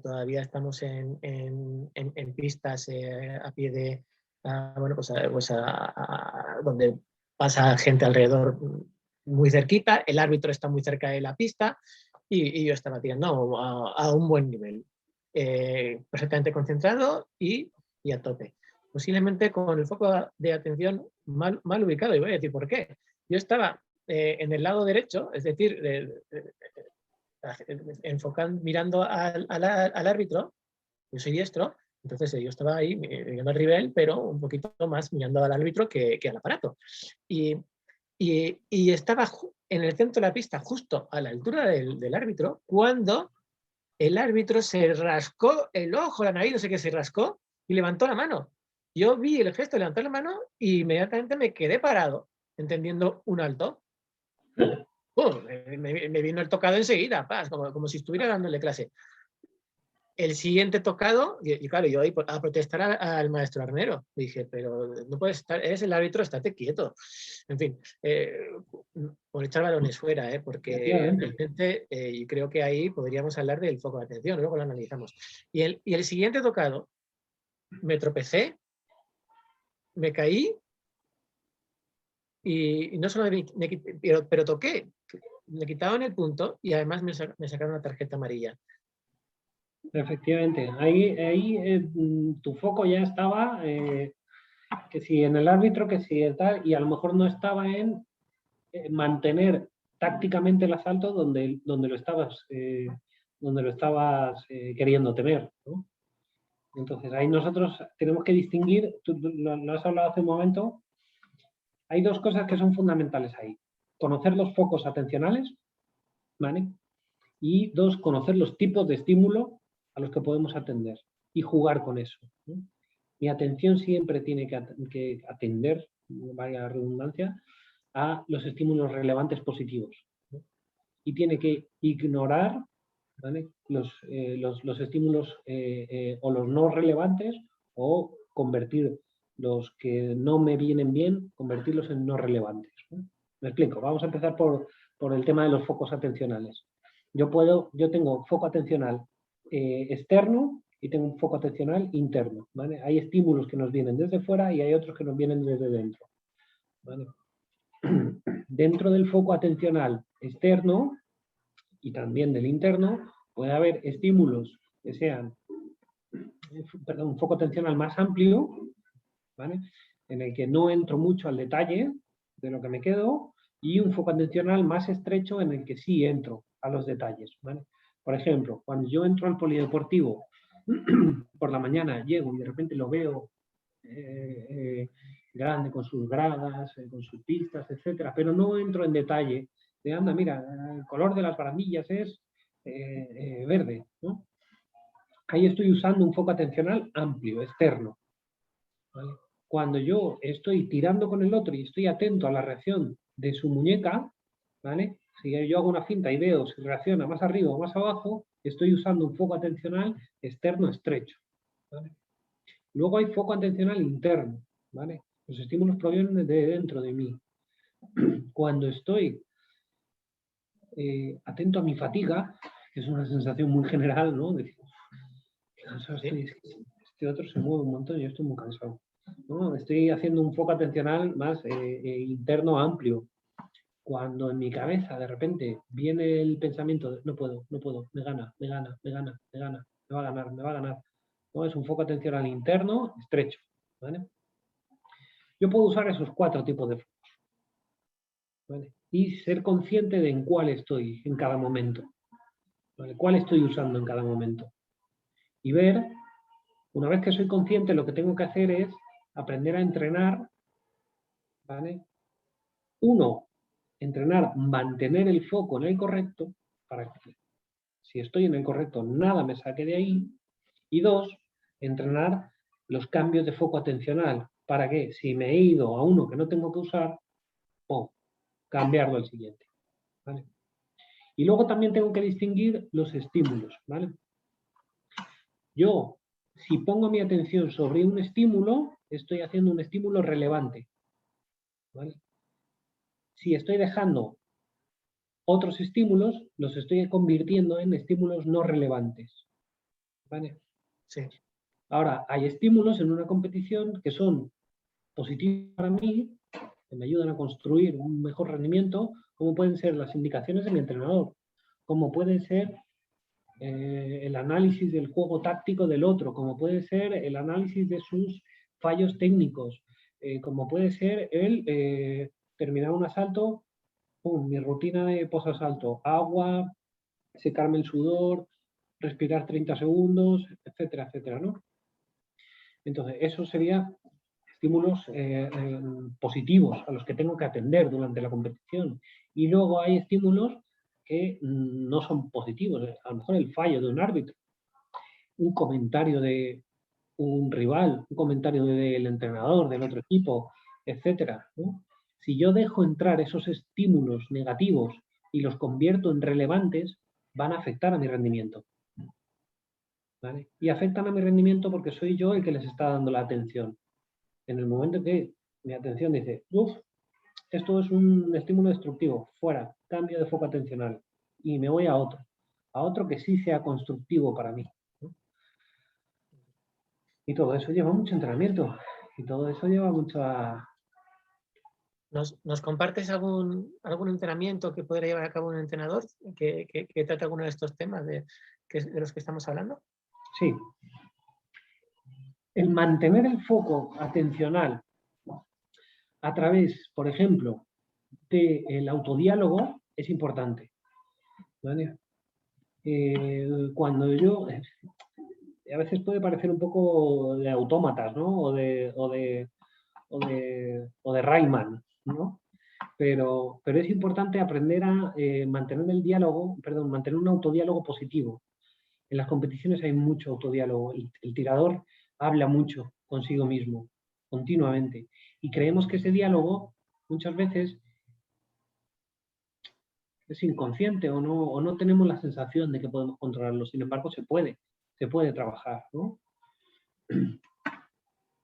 Todavía estamos en pistas a pie de, donde pasa gente alrededor muy cerquita, el árbitro está muy cerca de la pista y yo estaba tirando a un buen nivel, perfectamente concentrado y a tope. Posiblemente con el foco de atención mal ubicado, y voy a decir por qué. Yo estaba en el lado derecho, es decir, enfocando, mirando al árbitro, yo soy diestro, entonces yo estaba ahí mirando al rival, pero un poquito más mirando al árbitro que al aparato. Y estaba en el centro de la pista, justo a la altura del árbitro, cuando el árbitro se rascó el ojo, la nariz, no sé qué, se rascó y levantó la mano. Yo vi el gesto de levantar la mano y inmediatamente me quedé parado, entendiendo un alto. Me vino el tocado enseguida, como si estuviera dándole clase. El siguiente tocado, y claro, yo ahí a protestar al maestro Arnero. Dije, pero no puedes estar, eres el árbitro, estate quieto. En fin, por echar balones fuera, porque realmente yo creo que ahí podríamos hablar del foco de atención, luego lo analizamos. Y el siguiente tocado, me tropecé, me caí, y no solo pero toqué, me quitaban el punto y además me sacaron una tarjeta amarilla. Efectivamente, ahí tu foco ya estaba, que si en el árbitro, que si tal, y a lo mejor no estaba en mantener tácticamente el asalto donde lo estabas, queriendo tener, ¿no? Entonces ahí nosotros tenemos que distinguir, tú lo has hablado hace un momento, hay dos cosas que son fundamentales ahí. Conocer los focos atencionales, ¿vale? Y dos, conocer los tipos de estímulo a los que podemos atender y jugar con eso, ¿no? Mi atención siempre tiene que atender, vaya la redundancia, a los estímulos relevantes positivos, ¿no? Y tiene que ignorar, ¿vale? los estímulos o los no relevantes, o convertir los que no me vienen bien, convertirlos en no relevantes, ¿no? Me explico. Vamos a empezar por el tema de los focos atencionales. Yo tengo foco atencional externo y tengo un foco atencional interno, ¿vale? Hay estímulos que nos vienen desde fuera y hay otros que nos vienen desde dentro, ¿vale? Dentro del foco atencional externo y también del interno puede haber estímulos que sean, un foco atencional más amplio, ¿vale? En el que no entro mucho al detalle de lo que me quedo, y un foco atencional más estrecho en el que sí entro a los detalles, ¿vale? Por ejemplo, cuando yo entro al polideportivo por la mañana, llego y de repente lo veo grande, con sus gradas, con sus pistas, etcétera, pero no entro en detalle de, anda, mira, el color de las barandillas es verde, ¿no? Ahí estoy usando un foco atencional amplio, externo, ¿vale? Cuando yo estoy tirando con el otro y estoy atento a la reacción de su muñeca, ¿vale? Si yo hago una finta y veo si reacciona más arriba o más abajo, estoy usando un foco atencional externo estrecho, ¿vale? Luego hay foco atencional interno, ¿vale? Los estímulos provienen de dentro de mí. Cuando estoy atento a mi fatiga, que es una sensación muy general, ¿no? Decir, qué cansado estoy, es que este otro se mueve un montón y yo estoy muy cansado, ¿no? Estoy haciendo un foco atencional más interno amplio. Cuando en mi cabeza de repente viene el pensamiento de no puedo, me gana, me va a ganar, me va a ganar. ¿No? Es un foco atencional interno estrecho. ¿Vale? Yo puedo usar esos 4 tipos de focos. ¿Vale? Y ser consciente de en cuál estoy en cada momento. ¿Vale? ¿Cuál estoy usando en cada momento? Y ver, una vez que soy consciente, lo que tengo que hacer es aprender a entrenar. ¿Vale? Uno, entrenar, mantener el foco en el correcto, para que si estoy en el correcto, nada me saque de ahí. Y 2, entrenar los cambios de foco atencional, para que si me he ido a uno que no tengo que usar, ¡pum!, cambiarlo al siguiente. ¿Vale? Y luego también tengo que distinguir los estímulos. ¿Vale? Yo, si pongo mi atención sobre un estímulo, estoy haciendo un estímulo relevante. ¿Vale? Si estoy dejando otros estímulos, los estoy convirtiendo en estímulos no relevantes. ¿Vale? Sí. Ahora, hay estímulos en una competición que son positivos para mí, que me ayudan a construir un mejor rendimiento, como pueden ser las indicaciones de mi entrenador, como pueden ser el análisis del juego táctico del otro, como puede ser el análisis de sus fallos técnicos, como puede ser el terminar un asalto, ¡pum!, mi rutina de posasalto, agua, secarme el sudor, respirar 30 segundos, etcétera, etcétera, ¿no? Entonces, eso sería estímulos positivos a los que tengo que atender durante la competición. Y luego hay estímulos que no son positivos. A lo mejor el fallo de un árbitro, un comentario de un rival, un comentario del entrenador, del otro equipo, etcétera, ¿no? Si yo dejo entrar esos estímulos negativos y los convierto en relevantes, van a afectar a mi rendimiento. ¿Vale? Y afectan a mi rendimiento porque soy yo el que les está dando la atención. En el momento que mi atención dice, uff, esto es un estímulo destructivo, fuera, cambio de foco atencional, y me voy a otro que sí sea constructivo para mí, ¿no? Y todo eso lleva mucho entrenamiento, y todo eso lleva mucha... ¿Nos compartes algún entrenamiento que podría llevar a cabo un entrenador que trate alguno de estos temas de los que estamos hablando? Sí. El mantener el foco atencional a través, por ejemplo, del autodiálogo es importante. ¿Vale? Cuando yo... A veces puede parecer un poco de autómatas, ¿no? O de Rayman, ¿no? Pero es importante aprender a mantener el diálogo, perdón, mantener un autodiálogo positivo. En las competiciones hay mucho autodiálogo. El tirador habla mucho consigo mismo, continuamente. Y creemos que ese diálogo muchas veces es inconsciente o no tenemos la sensación de que podemos controlarlo. Sin embargo, se puede trabajar, ¿no?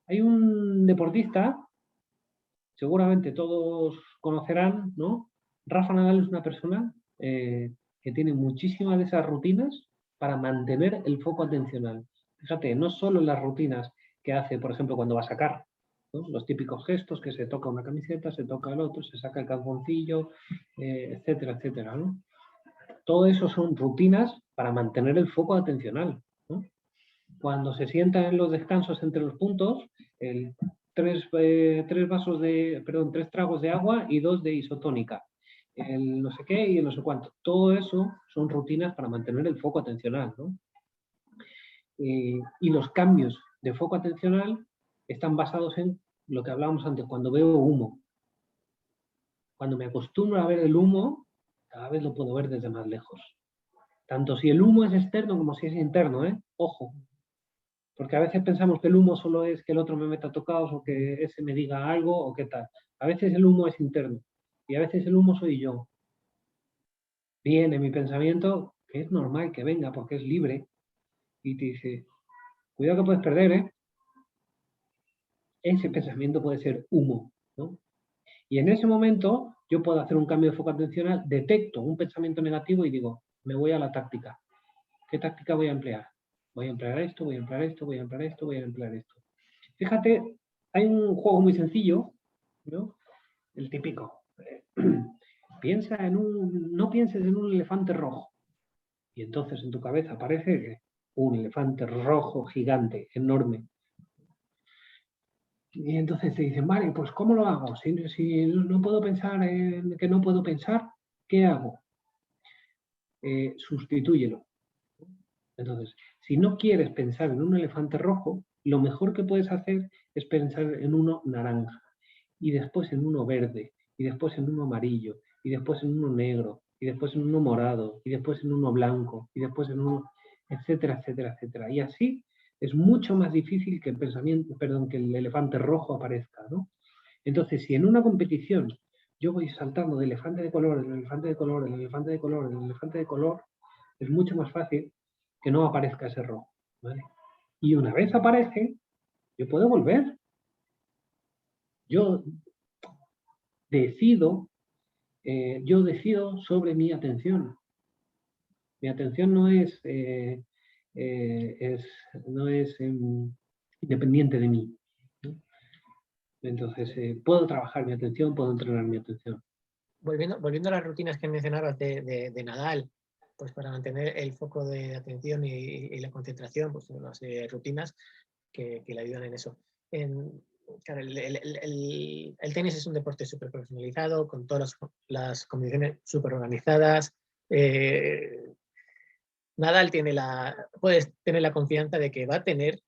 Hay un deportista, seguramente todos conocerán, ¿no? Rafa Nadal es una persona que tiene muchísimas de esas rutinas para mantener el foco atencional. Fíjate, no solo las rutinas que hace, por ejemplo, cuando va a sacar, ¿no? Los típicos gestos que se toca una camiseta, se toca el otro, se saca el calzoncillo, etcétera, etcétera, ¿no? Todo eso son rutinas para mantener el foco atencional, ¿no? Cuando se sientan en los descansos entre los puntos, tres tragos de agua y 2 de isotónica, el no sé qué y el no sé cuánto. Todo eso son rutinas para mantener el foco atencional, ¿no? Y los cambios de foco atencional están basados en lo que hablábamos antes, cuando veo humo. Cuando me acostumbro a ver el humo, cada vez lo puedo ver desde más lejos. Tanto si el humo es externo como si es interno, ¿eh? Ojo. Porque a veces pensamos que el humo solo es que el otro me meta tocados o que ese me diga algo o qué tal. A veces el humo es interno y a veces el humo soy yo. Viene mi pensamiento, que es normal que venga porque es libre, y te dice, cuidado que puedes perder, ¿eh? Ese pensamiento puede ser humo, ¿no? Y en ese momento yo puedo hacer un cambio de foco atencional, detecto un pensamiento negativo y digo, me voy a la táctica. ¿Qué táctica voy a emplear? Voy a emplear esto, voy a emplear esto, voy a emplear esto, voy a emplear esto. Fíjate, hay un juego muy sencillo, ¿no? El típico. No pienses en un elefante rojo. Y entonces en tu cabeza aparece un elefante rojo gigante, enorme. Y entonces te dicen, vale, pues ¿cómo lo hago? Si no puedo pensar en que no puedo pensar, ¿qué hago? Sustitúyelo. Entonces, si no quieres pensar en un elefante rojo, lo mejor que puedes hacer es pensar en uno naranja, y después en uno verde, y después en uno amarillo, y después en uno negro, y después en uno morado, y después en uno blanco, y después en uno, etcétera, etcétera, etcétera. Y así es mucho más difícil que que el elefante rojo aparezca, ¿no? Entonces, si en una competición yo voy saltando de elefante de color, el elefante de color, el elefante de color, el elefante de color, es mucho más fácil que no aparezca ese rojo, ¿vale? Y una vez aparece, yo puedo volver. Yo decido, yo decido sobre mi atención. Mi atención no es independiente de mí, ¿no? Entonces, puedo trabajar mi atención, puedo entrenar mi atención. Volviendo a las rutinas que mencionabas de Nadal, pues para mantener el foco de atención y la concentración, pues unas rutinas que le ayudan en eso. Claro, el tenis es un deporte súper profesionalizado, con todas las competiciones súper organizadas. Nadal puedes tener la confianza de que va a tener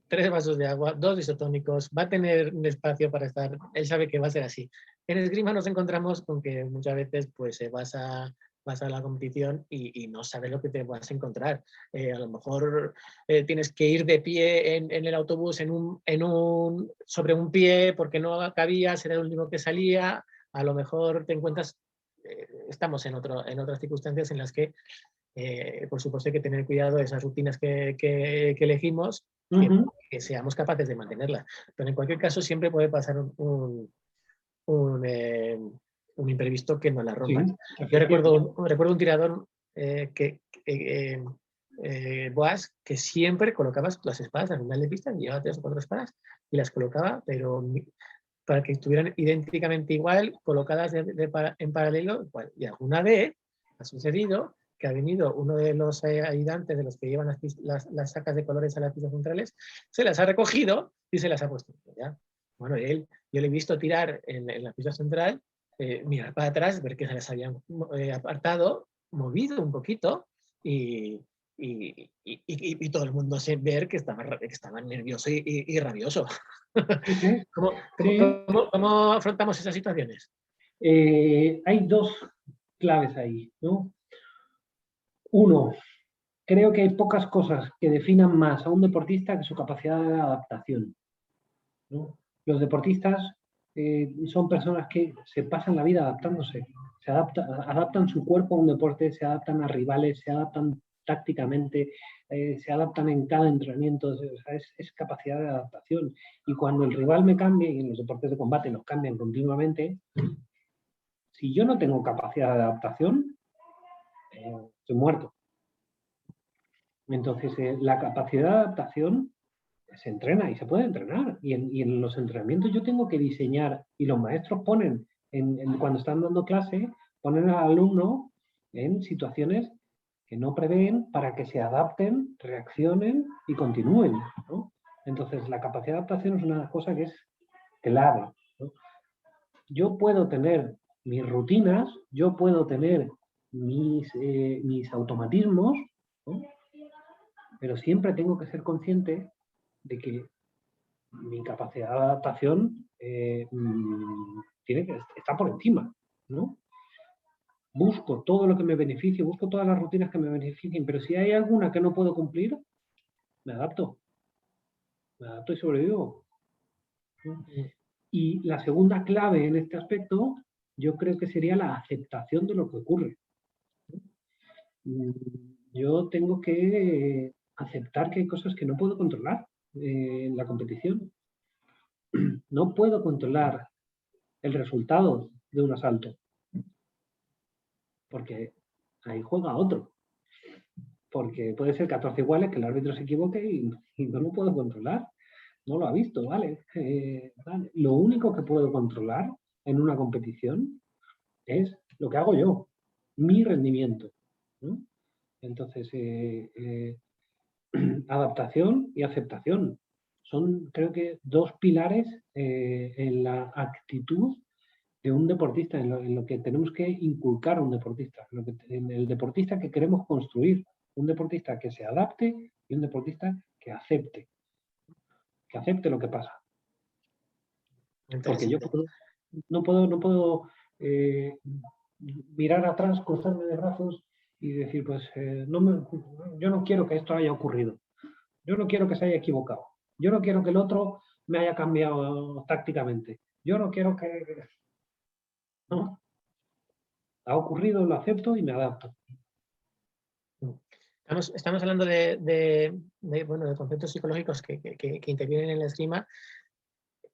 3 vasos de agua, 2 isotónicos, va a tener un espacio para estar, él sabe que va a ser así. En esgrima nos encontramos con que muchas veces pues vas a la competición y no sabes lo que te vas a encontrar. A lo mejor tienes que ir de pie en el autobús sobre un pie porque no cabías, era el único que salía. A lo mejor te encuentras, estamos en otras circunstancias en las que por supuesto hay que tener cuidado de esas rutinas que elegimos, que seamos capaces de mantenerlas. Pero en cualquier caso siempre puede pasar un imprevisto que nos la rompa. Sí, Yo recuerdo un tirador Boas, que siempre colocaba las espadas al final de pista, llevaba 3 o 4 espadas y las colocaba, pero para que estuvieran idénticamente igual, colocadas en paralelo. Y alguna vez ha sucedido que ha venido uno de los ayudantes de los que llevan las sacas de colores a las pistas centrales, se las ha recogido y se las ha puesto. ¿Ya? Bueno, yo le he visto tirar en la pista central, mirar para atrás, ver que se las habían apartado, movido un poquito y todo el mundo ver que estaba nervioso y rabioso. Sí. ¿Cómo afrontamos esas situaciones? Hay 2 claves ahí, ¿no? Uno, creo que hay pocas cosas que definan más a un deportista que su capacidad de adaptación, ¿no? Los deportistas son personas que se pasan la vida adaptándose, adaptan su cuerpo a un deporte, se adaptan a rivales, se adaptan tácticamente, se adaptan en cada entrenamiento, o sea, es capacidad de adaptación. Y cuando el rival me cambie, y en los deportes de combate nos cambian continuamente, si yo no tengo capacidad de adaptación, estoy muerto. Entonces, la capacidad de adaptación se entrena y se puede entrenar. Y en los entrenamientos yo tengo que diseñar, y los maestros ponen, cuando están dando clase, ponen al alumno en situaciones que no prevén para que se adapten, reaccionen y continúen, ¿no? Entonces, la capacidad de adaptación es una cosa que es clave, ¿no? Yo puedo tener mis rutinas, yo puedo tener mis automatismos, ¿no? Pero siempre tengo que ser consciente de que mi capacidad de adaptación está por encima, ¿no? Busco todo lo que me beneficie, busco todas las rutinas que me beneficien, pero si hay alguna que no puedo cumplir, me adapto y sobrevivo, ¿no? Y la segunda clave en este aspecto, yo creo que sería la aceptación de lo que ocurre. Yo tengo que aceptar que hay cosas que no puedo controlar en la competición. No puedo controlar el resultado de un asalto. Porque ahí juega otro. Porque puede ser 14 iguales, que el árbitro se equivoque y no lo puedo controlar. No lo ha visto, ¿vale? Vale. Lo único que puedo controlar en una competición es lo que hago yo, mi rendimiento, ¿no? Entonces, adaptación y aceptación son, creo que, dos pilares en la actitud de un deportista, en lo que tenemos que inculcar a un deportista, en el deportista que queremos construir, un deportista que se adapte y un deportista que acepte lo que pasa. Porque yo no puedo mirar atrás, cruzarme de brazos y decir, pues yo no quiero que esto haya ocurrido. Yo no quiero que se haya equivocado. Yo no quiero que el otro me haya cambiado tácticamente. Yo no quiero que... No. Ha ocurrido, lo acepto y me adapto. Estamos hablando de conceptos psicológicos que intervienen en la esgrima,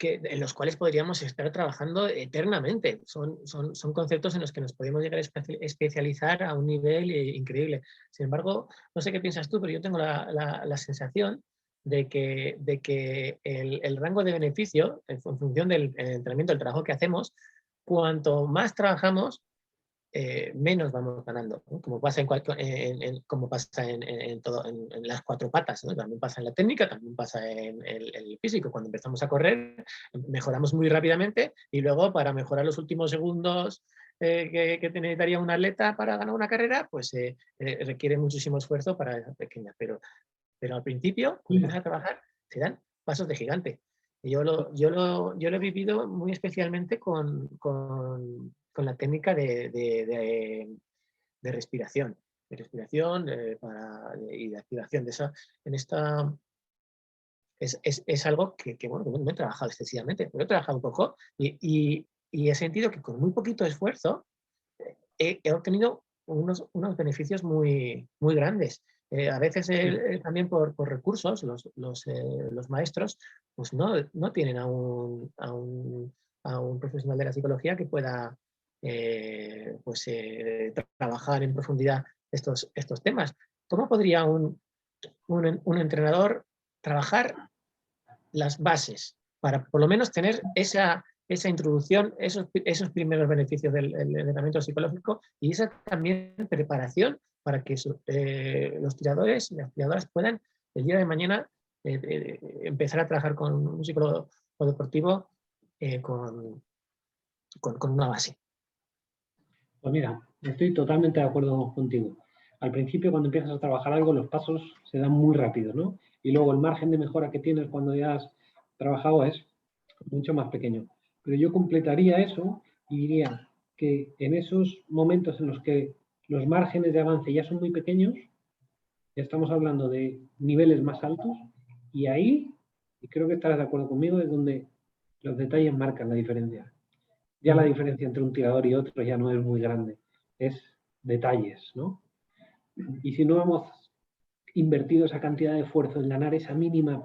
en los cuales podríamos estar trabajando eternamente. Son conceptos en los que nos podemos llegar a especializar a un nivel increíble. Sin embargo, no sé qué piensas tú, pero yo tengo la sensación de que el rango de beneficio, en función del entrenamiento, del trabajo que hacemos, cuanto más trabajamos, menos vamos ganando, ¿no? Como pasa en las cuatro patas, ¿no? También pasa en la técnica, también pasa en el físico. Cuando empezamos a correr, mejoramos muy rápidamente y luego para mejorar los últimos segundos que necesitaría un atleta para ganar una carrera, pues requiere muchísimo esfuerzo para esa pequeña. Pero al principio, cuando empiezas a trabajar, se dan pasos de gigante. Y yo lo he vivido muy especialmente con la técnica de respiración. De respiración y de activación. Es algo que no he trabajado excesivamente, pero he trabajado un poco y he sentido que con muy poquito esfuerzo he obtenido unos beneficios muy, muy grandes. A veces también por recursos, los maestros pues no tienen a un profesional de la psicología que pueda trabajar en profundidad estos temas. ¿Cómo podría un entrenador trabajar las bases para por lo menos tener esa introducción, esos primeros beneficios del entrenamiento psicológico y esa también preparación para que los tiradores y las tiradoras puedan el día de mañana empezar a trabajar con un psicólogo deportivo con una base? Pues mira, estoy totalmente de acuerdo contigo. Al principio, cuando empiezas a trabajar algo, los pasos se dan muy rápido, ¿no? Y luego el margen de mejora que tienes cuando ya has trabajado es mucho más pequeño. Pero yo completaría eso y diría que en esos momentos en los que los márgenes de avance ya son muy pequeños, ya estamos hablando de niveles más altos, y ahí, y creo que estarás de acuerdo conmigo, es donde los detalles marcan la diferencia. Ya la diferencia entre un tirador y otro ya no es muy grande, es detalles, ¿no? Y si no hemos invertido esa cantidad de esfuerzo en ganar esa mínima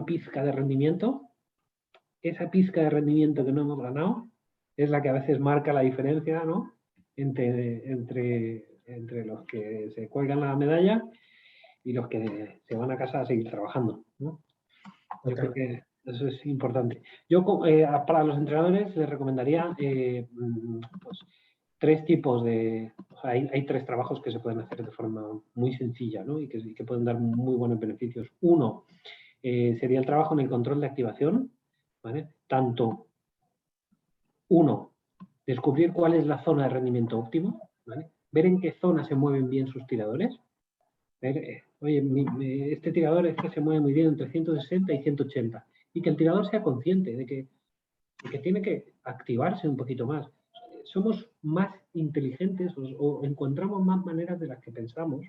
pizca de rendimiento, esa pizca de rendimiento que no hemos ganado es la que a veces marca la diferencia, ¿no? Entre los que se cuelgan la medalla y los que se van a casa a seguir trabajando, ¿no? Yo creo que eso es importante. Yo para los entrenadores les recomendaría pues, tres tipos de... Hay tres trabajos que se pueden hacer de forma muy sencilla, ¿no? y que pueden dar muy buenos beneficios. Uno sería el trabajo en el control de activación, ¿vale? Tanto, uno, descubrir cuál es la zona de rendimiento óptimo, ¿vale? Ver en qué zona se mueven bien sus tiradores. Ver, oye, este tirador es que se mueve muy bien entre 160 y 180. Y que el tirador sea consciente de que tiene que activarse un poquito más. Somos más inteligentes o encontramos más maneras de las que pensamos,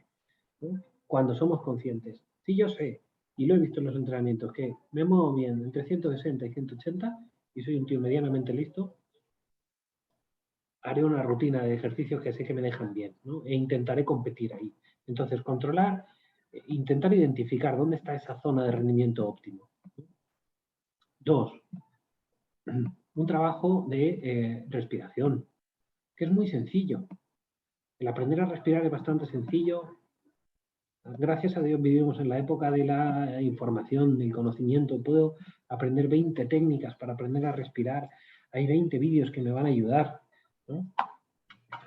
¿no? Cuando somos conscientes. Si yo sé, y lo he visto en los entrenamientos, que me muevo bien entre 160 y 180 y soy un tío medianamente listo, haré una rutina de ejercicios que sé que me dejan bien, ¿no? E intentaré competir ahí. Entonces, controlar, intentar identificar dónde está esa zona de rendimiento óptimo. Dos, un trabajo de respiración, que es muy sencillo. El aprender a respirar es bastante sencillo. Gracias a Dios vivimos en la época de la información, del conocimiento. Puedo aprender 20 técnicas para aprender a respirar. Hay 20 vídeos que me van a ayudar, ¿no?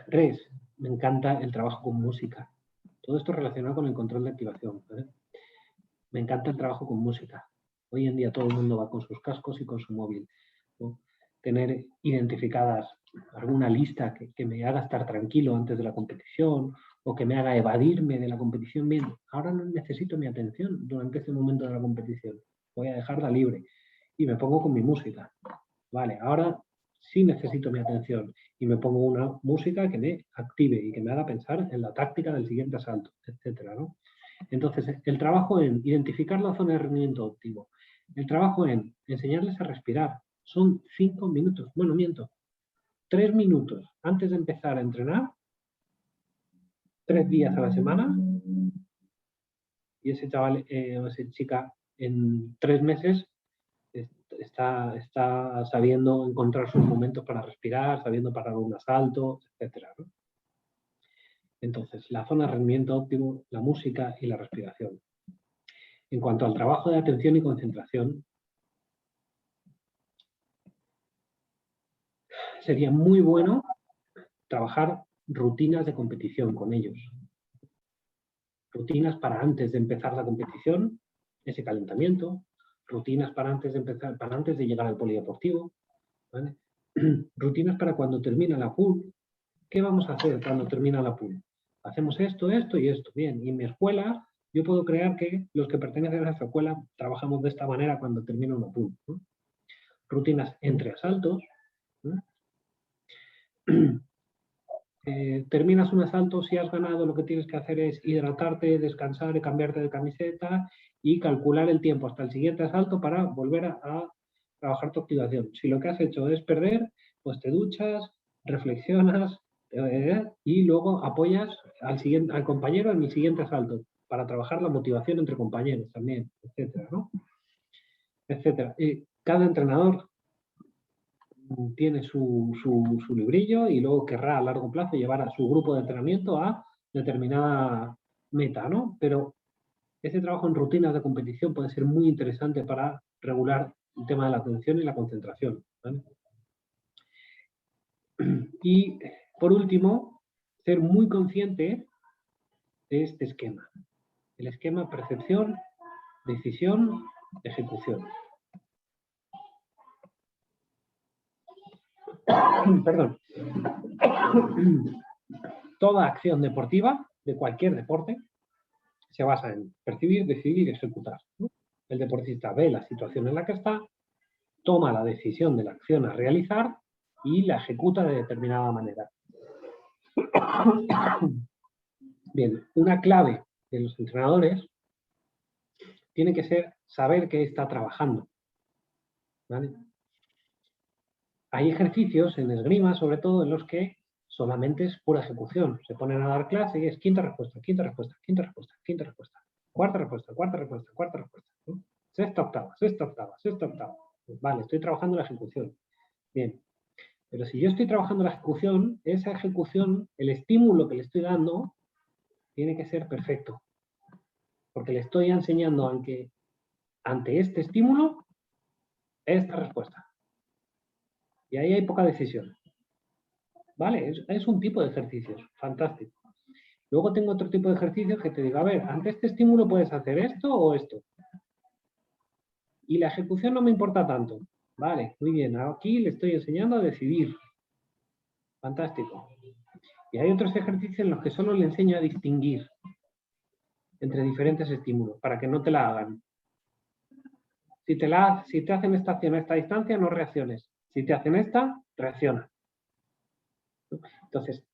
3. Me encanta el trabajo con música. Todo esto relacionado con el control de activación, ¿vale? Me encanta el trabajo con música. Hoy en día todo el mundo va con sus cascos y con su móvil, ¿no? Tener identificadas alguna lista que me haga estar tranquilo antes de la competición o que me haga evadirme de la competición. Bien, ahora no necesito mi atención durante este momento de la competición. Voy a dejarla libre y me pongo con mi música. Vale, ahora sí necesito mi atención y me pongo una música que me active y que me haga pensar en la táctica del siguiente asalto, etcétera, ¿no? Entonces, el trabajo en identificar la zona de rendimiento óptimo, el trabajo en enseñarles a respirar, son 5 minutos, bueno, miento, 3 minutos antes de empezar a entrenar, 3 días a la semana, y ese chaval o esa chica en 3 meses está sabiendo encontrar sus momentos para respirar, sabiendo parar un asalto, etcétera, ¿no? Entonces, la zona de rendimiento óptimo, la música y la respiración. En cuanto al trabajo de atención y concentración, sería muy bueno trabajar rutinas de competición con ellos. Rutinas para antes de empezar la competición, ese calentamiento, rutinas para antes de empezar, para antes de llegar al polideportivo, ¿vale? Rutinas para cuando termina la pool. ¿Qué vamos a hacer cuando termina la pool? Hacemos esto, esto y esto. Bien, y en mi escuela yo puedo crear que los que pertenecen a esa escuela trabajamos de esta manera cuando termina una pool, ¿no? Rutinas entre asaltos, ¿no? Terminas un asalto, si has ganado, lo que tienes que hacer es hidratarte, descansar y cambiarte de camiseta y calcular el tiempo hasta el siguiente asalto para volver a trabajar tu activación. Si lo que has hecho es perder, pues te duchas, reflexionas y luego apoyas al compañero en el siguiente asalto para trabajar la motivación entre compañeros también, etcétera, ¿no? Etcétera. Cada entrenador tiene su librillo y luego querrá a largo plazo llevar a su grupo de entrenamiento a determinada meta, ¿no? Pero ese trabajo en rutinas de competición puede ser muy interesante para regular el tema de la atención y la concentración, ¿vale? Y por último, ser muy consciente de este esquema. El esquema percepción, decisión, ejecución. Perdón. Toda acción deportiva, de cualquier deporte, se basa en percibir, decidir y ejecutar, ¿no? El deportista ve la situación en la que está, toma la decisión de la acción a realizar y la ejecuta de determinada manera. Bien, una clave de los entrenadores tiene que ser saber qué está trabajando, ¿vale? Hay ejercicios en esgrima, sobre todo, en los que solamente es pura ejecución. Se ponen a dar clase y es quinta respuesta, quinta respuesta, quinta respuesta, quinta respuesta, cuarta respuesta, cuarta respuesta, cuarta respuesta, ¿no? Sexta octava, sexta octava, sexta octava. Vale, estoy trabajando la ejecución. Bien, pero si yo estoy trabajando la ejecución, esa ejecución, el estímulo que le estoy dando, tiene que ser perfecto. Porque le estoy enseñando ante este estímulo, esta respuesta. Y ahí hay poca decisión. ¿Vale? Es un tipo de ejercicios, fantástico. Luego tengo otro tipo de ejercicios que te digo, a ver, ante este estímulo puedes hacer esto o esto. Y la ejecución no me importa tanto. Vale, muy bien, aquí le estoy enseñando a decidir. Fantástico. Y hay otros ejercicios en los que solo le enseño a distinguir entre diferentes estímulos, para que no te la hagan. Si te hacen esta acción a esta distancia, no reacciones. Si te hacen esta, reacciona. Entonces,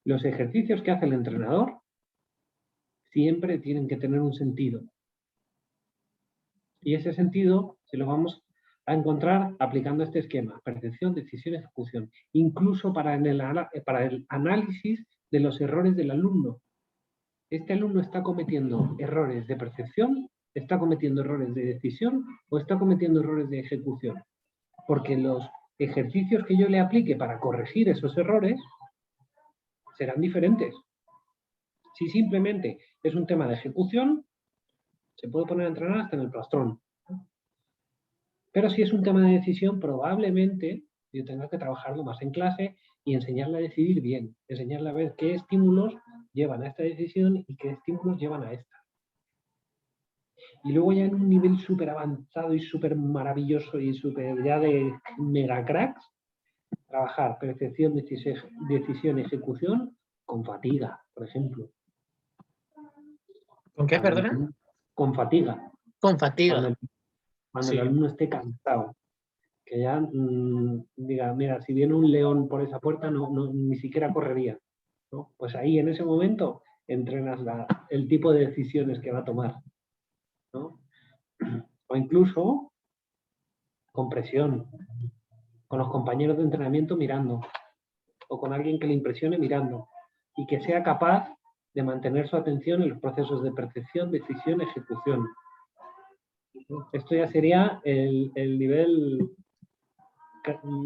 los ejercicios que hace el entrenador siempre tienen que tener un sentido. Y ese sentido se lo vamos a encontrar aplicando este esquema: percepción, decisión, ejecución. Incluso para el análisis de los errores del alumno. Este alumno está cometiendo errores de percepción, está cometiendo errores de decisión o está cometiendo errores de ejecución. Porque los ejercicios que yo le aplique para corregir esos errores serán diferentes. Si simplemente es un tema de ejecución, se puede poner a entrenar hasta en el plastrón. Pero si es un tema de decisión, probablemente yo tenga que trabajarlo más en clase y enseñarle a decidir bien, enseñarle a ver qué estímulos llevan a esta decisión y qué estímulos llevan a esta. Y luego ya en un nivel súper avanzado y súper maravilloso y súper ya de mega cracks, trabajar percepción, decisión, ejecución con fatiga, por ejemplo. ¿Con qué, perdona? Con fatiga. Con fatiga. Cuando Sí. el alumno esté cansado. Que ya diga, mira, si viene un león por esa puerta, ni siquiera correría, ¿no? Pues ahí, en ese momento, entrenas el tipo de decisiones que va a tomar, ¿no? O incluso con presión, con los compañeros de entrenamiento mirando, o con alguien que le impresione mirando, y que sea capaz de mantener su atención en los procesos de percepción, decisión, ejecución. Esto ya sería el nivel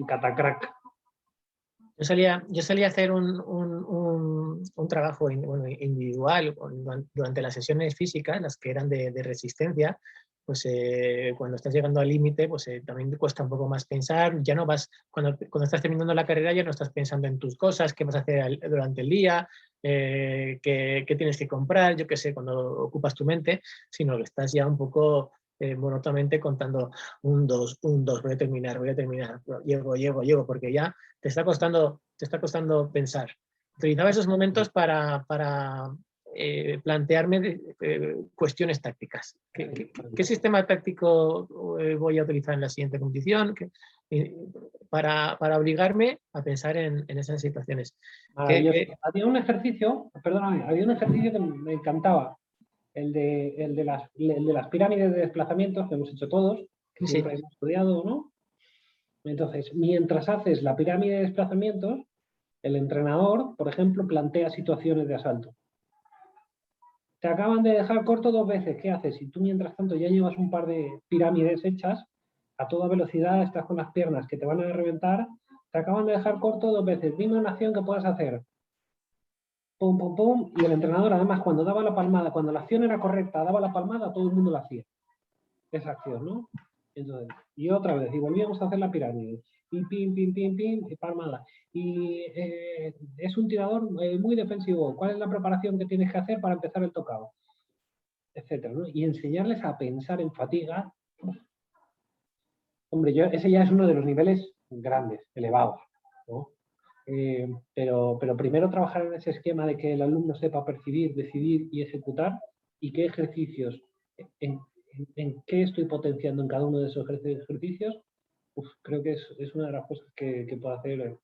catacrack. Yo solía hacer un trabajo individual durante las sesiones físicas, las que eran de resistencia, pues cuando estás llegando al límite, pues también te cuesta un poco más pensar, ya no vas, cuando estás terminando la carrera ya no estás pensando en tus cosas, qué vas a hacer durante el día, qué tienes que comprar, yo qué sé, cuando ocupas tu mente, sino que estás ya un poco monótonamente contando 1, 2, 1, 2, voy a terminar, llego, porque ya te está costando pensar. Utilizaba esos momentos para plantearme cuestiones tácticas. ¿Qué sistema táctico voy a utilizar en la siguiente competición? Para obligarme a pensar en esas situaciones. Había un ejercicio, perdóname, había un ejercicio que me encantaba, el de las pirámides de desplazamientos que hemos hecho todos, que siempre hemos estudiado, ¿no? Entonces, mientras haces la pirámide de desplazamientos, el entrenador, por ejemplo, plantea situaciones de asalto. Te acaban de dejar corto 2 veces, ¿qué haces? Si tú mientras tanto ya llevas un par de pirámides hechas, a toda velocidad, estás con las piernas que te van a reventar, te acaban de dejar corto 2 veces, dime una acción que puedas hacer. Pum, pum, pum, y el entrenador además cuando daba la palmada, cuando la acción era correcta, daba la palmada, todo el mundo la hacía. Esa acción, ¿no? Entonces, y otra vez, y volvíamos a hacer la pirámide. Y pim, pim, pim, pim, y palmada. Y es un tirador muy defensivo. ¿Cuál es la preparación que tienes que hacer para empezar el tocado? Etcétera, ¿no? Y enseñarles a pensar en fatiga. Hombre, ese ya es uno de los niveles grandes, elevados, ¿no? Pero primero trabajar en ese esquema de que el alumno sepa percibir, decidir y ejecutar, y qué ejercicios, en qué estoy potenciando en cada uno de esos ejercicios, creo que es una de las cosas que puede hacer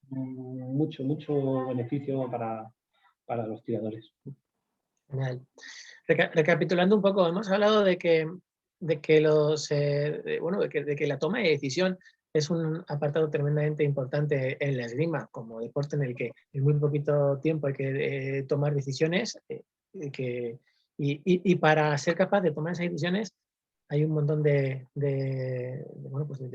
mucho beneficio para los tiradores. Genial. Recapitulando un poco, hemos hablado de que la toma de decisión es un apartado tremendamente importante en la esgrima, como deporte en el que en muy poquito tiempo hay que tomar decisiones y para ser capaz de tomar esas decisiones hay un montón de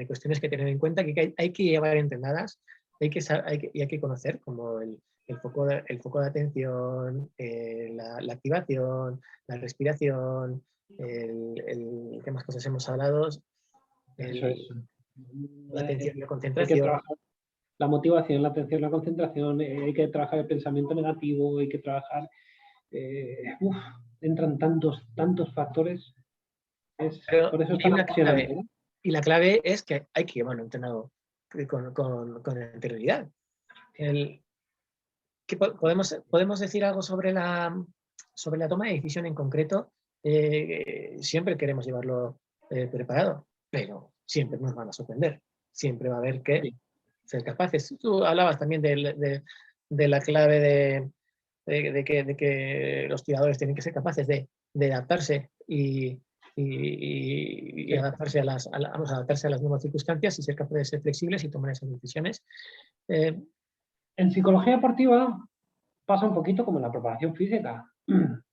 cuestiones que tener en cuenta que hay que llevar entrenadas, hay que conocer, como el foco de atención, la activación, la respiración, ¿qué más cosas hemos hablado? La atención y la Hay que concentración. trabajar la motivación, la atención, la concentración, hay que trabajar el pensamiento negativo, hay que trabajar... entran tantos factores. Por eso está apasionante, ¿no? Y la clave es que hay que llevarlo entrenado con anterioridad. ¿Podemos decir algo sobre la toma de decisión en concreto? Siempre queremos llevarlo preparado, pero siempre nos van a sorprender. Siempre va a haber que ser capaces. Tú hablabas también de la clave de que los tiradores tienen que ser capaces de adaptarse y adaptarse adaptarse a las nuevas circunstancias y ser capaces de ser flexibles y tomar esas decisiones. En psicología deportiva pasa un poquito como en la preparación física.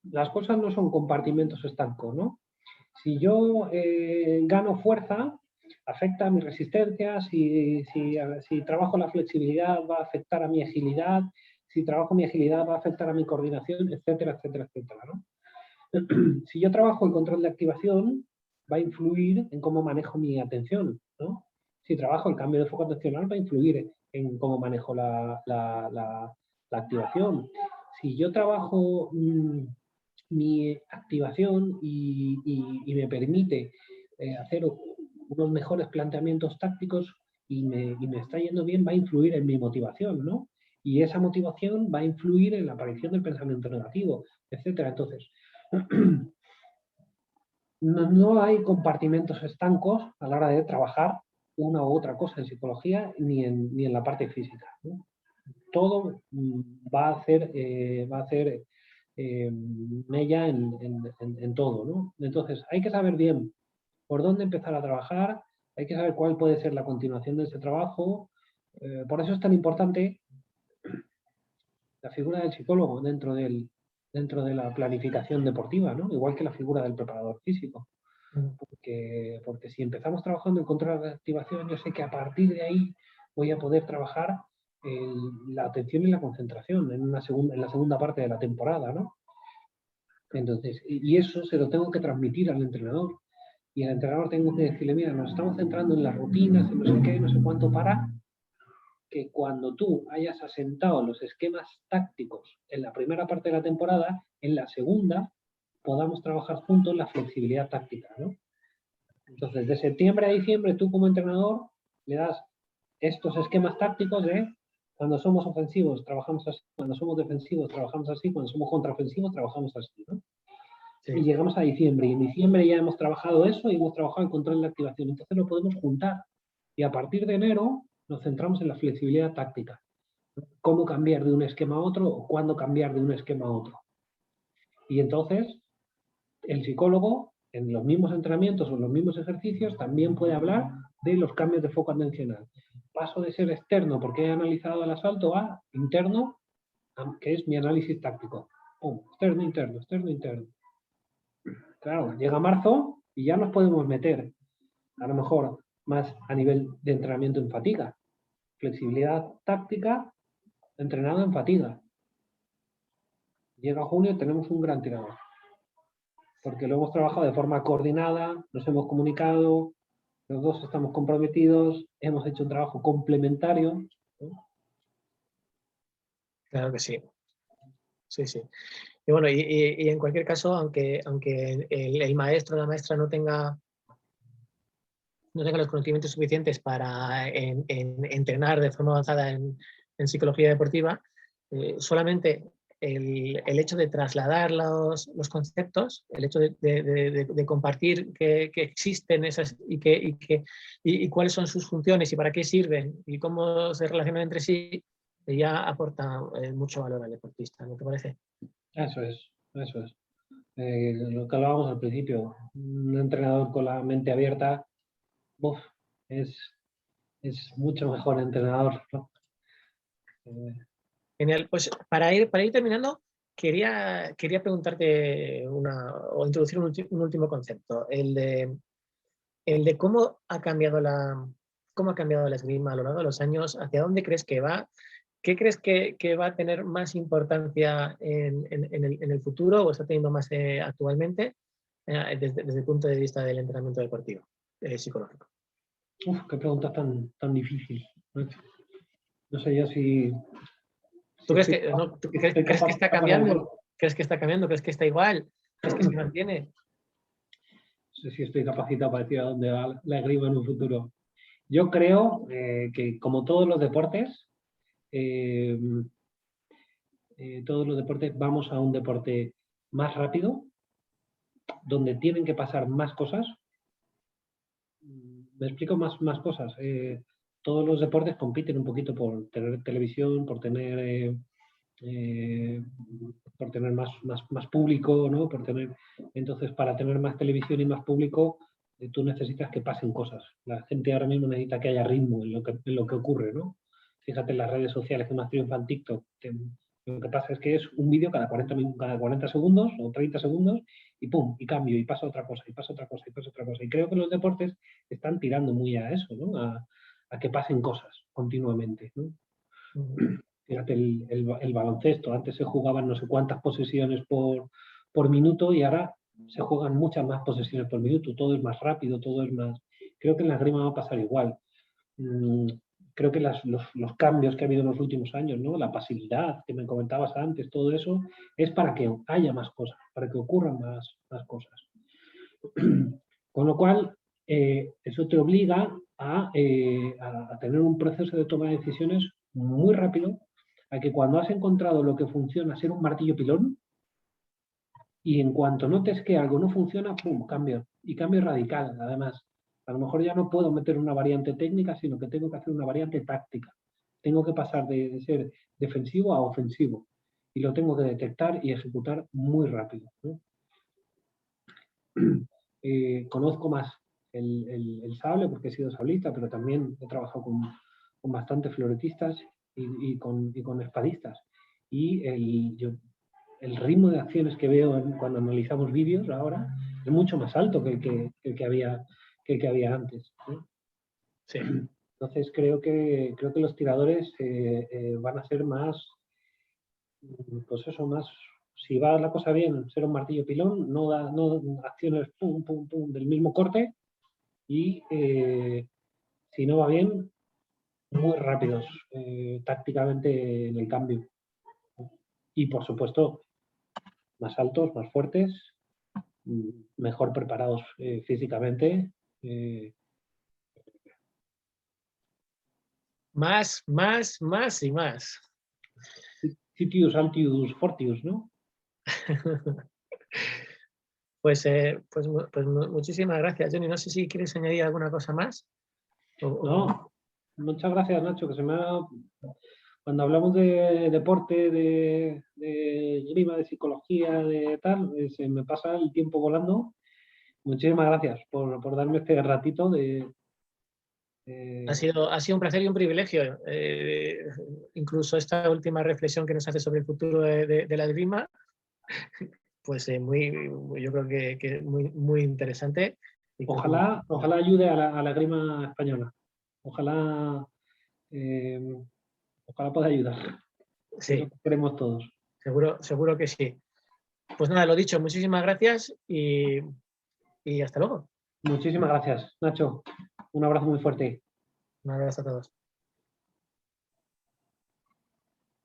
Las cosas no son compartimentos estancos, ¿no? Si yo gano fuerza, afecta a mi resistencia, si trabajo la flexibilidad va a afectar a mi agilidad, si trabajo mi agilidad va a afectar a mi coordinación, etcétera, etcétera, etcétera, ¿no? Si yo trabajo el control de activación, va a influir en cómo manejo mi atención, ¿no? Si trabajo el cambio de foco atencional, va a influir en cómo manejo la activación. Si yo trabajo mi activación y me permite hacer unos mejores planteamientos tácticos y me está yendo bien, va a influir en mi motivación, ¿no? Y esa motivación va a influir en la aparición del pensamiento negativo, etcétera. Entonces, no hay compartimentos estancos a la hora de trabajar una u otra cosa en psicología ni en la parte física, ¿no? Todo va a hacer mella en todo, ¿no? Entonces, hay que saber bien por dónde empezar a trabajar, hay que saber cuál puede ser la continuación de ese trabajo. Por eso es tan importante la figura del psicólogo dentro de la planificación deportiva, ¿no? Igual que la figura del preparador físico. Porque si empezamos trabajando en control de activación, yo sé que a partir de ahí voy a poder trabajar la atención y la concentración en la segunda parte de la temporada, ¿no? Entonces, y eso se lo tengo que transmitir al entrenador. Y al entrenador tengo que decirle, mira, nos estamos centrando en las rutinas, en no sé qué, no sé cuánto, para que cuando tú hayas asentado los esquemas tácticos en la primera parte de la temporada, en la segunda podamos trabajar juntos la flexibilidad táctica, ¿no? Entonces, de septiembre a diciembre, tú como entrenador le das estos esquemas tácticos de cuando somos ofensivos trabajamos así, cuando somos defensivos trabajamos así, cuando somos contraofensivos trabajamos así, ¿no? Sí. Y llegamos a diciembre, y en diciembre ya hemos trabajado eso y hemos trabajado el control de activación. Entonces lo podemos juntar. Y a partir de enero nos centramos en la flexibilidad táctica. Cómo cambiar de un esquema a otro o cuándo cambiar de un esquema a otro. Y entonces el psicólogo, en los mismos entrenamientos o en los mismos ejercicios, también puede hablar de los cambios de foco atencional. Paso de ser externo porque he analizado el asalto a interno, que es mi análisis táctico. Externo, interno, externo, interno. Claro, llega marzo y ya nos podemos meter, a lo mejor, más a nivel de entrenamiento en fatiga. Flexibilidad táctica entrenada en fatiga. Llega junio y tenemos un gran tirador. Porque lo hemos trabajado de forma coordinada, nos hemos comunicado, los dos estamos comprometidos, hemos hecho un trabajo complementario, ¿no? Claro que sí. Sí, sí. Y bueno, y en cualquier caso, aunque el maestro o la maestra no tenga los conocimientos suficientes para entrenar de forma avanzada en psicología deportiva, solamente el hecho de trasladar los conceptos, el hecho de compartir que existen esas y cuáles son sus funciones y para qué sirven y cómo se relacionan entre sí, ya aporta mucho valor al deportista, ¿no te parece? Eso es, eso es. Lo que hablábamos al principio, un entrenador con la mente abierta, es mucho mejor entrenador, ¿no? Genial. Pues para ir terminando, quería preguntarte o introducir un último concepto, el de cómo ha cambiado la esgrima a lo largo de los años, hacia dónde crees que va, qué crees que va a tener más importancia en el futuro o está teniendo más actualmente desde el punto de vista del entrenamiento deportivo, psicológico. Qué pregunta tan difícil. No sé yo si... ¿Tú crees que está cambiando? ¿Crees que está cambiando? ¿Crees que está igual? ¿Crees que se mantiene? No sé si estoy capacitado para decir a dónde va la esgrima en un futuro. Yo creo que como todos los deportes vamos a un deporte más rápido, donde tienen que pasar más cosas. Me explico más cosas. Todos los deportes compiten un poquito por tener televisión, por tener más público, ¿no? Entonces, para tener más televisión y más público, tú necesitas que pasen cosas. La gente ahora mismo necesita que haya ritmo en lo que ocurre, ¿no? Fíjate en las redes sociales que más triunfan TikTok. Lo que pasa es que es un vídeo cada 40 segundos o 30 segundos y pum, y cambio, y pasa otra cosa, y pasa otra cosa, y pasa otra cosa. Y creo que los deportes están tirando muy a eso, ¿no? A que pasen cosas continuamente, ¿no? Fíjate, el baloncesto, antes se jugaban no sé cuántas posesiones por minuto y ahora se juegan muchas más posesiones por minuto, todo es más rápido, todo es más... Creo que en la esgrima va a pasar igual. Creo que los cambios que ha habido en los últimos años, ¿no? La pasividad que me comentabas antes, todo eso, es para que haya más cosas, para que ocurran más cosas. Con lo cual, eso te obliga a tener un proceso de toma de decisiones muy rápido, a que cuando has encontrado lo que funciona, ser un martillo pilón, y en cuanto notes que algo no funciona, ¡pum!, cambio. Y cambio radical, además. A lo mejor ya no puedo meter una variante técnica, sino que tengo que hacer una variante táctica. Tengo que pasar de ser defensivo a ofensivo. Y lo tengo que detectar y ejecutar muy rápido, ¿no? Conozco más el sable porque he sido sablista, pero también he trabajado con bastantes floretistas y con espadistas. Y el ritmo de acciones que veo cuando analizamos vídeos ahora es mucho más alto que el que había antes, ¿no? Sí. Entonces creo que los tiradores van a ser más, pues eso, más, si va la cosa bien, ser un martillo pilón, no acciones pum, pum, pum del mismo corte, y si no va bien, muy rápidos tácticamente en el cambio. Y por supuesto, más altos, más fuertes, mejor preparados físicamente. Más y más. Citius Altius Fortius, ¿no? Pues muchísimas gracias, Johnny. No sé si quieres añadir alguna cosa más. No, muchas gracias, Nacho, que se me ha... Cuando hablamos de deporte, de esgrima, de psicología, de tal, se me pasa el tiempo volando. Muchísimas gracias por darme este ratito de... Ha sido un placer y un privilegio. Incluso esta última reflexión que nos hace sobre el futuro de la esgrima, pues yo creo que es muy interesante. Y ojalá ayude a la esgrima española. Ojalá pueda ayudar. Sí, Es lo que queremos todos. seguro que sí. Pues nada, lo dicho, muchísimas gracias y hasta luego. Muchísimas gracias, Nacho. Un abrazo muy fuerte. Un abrazo a todos.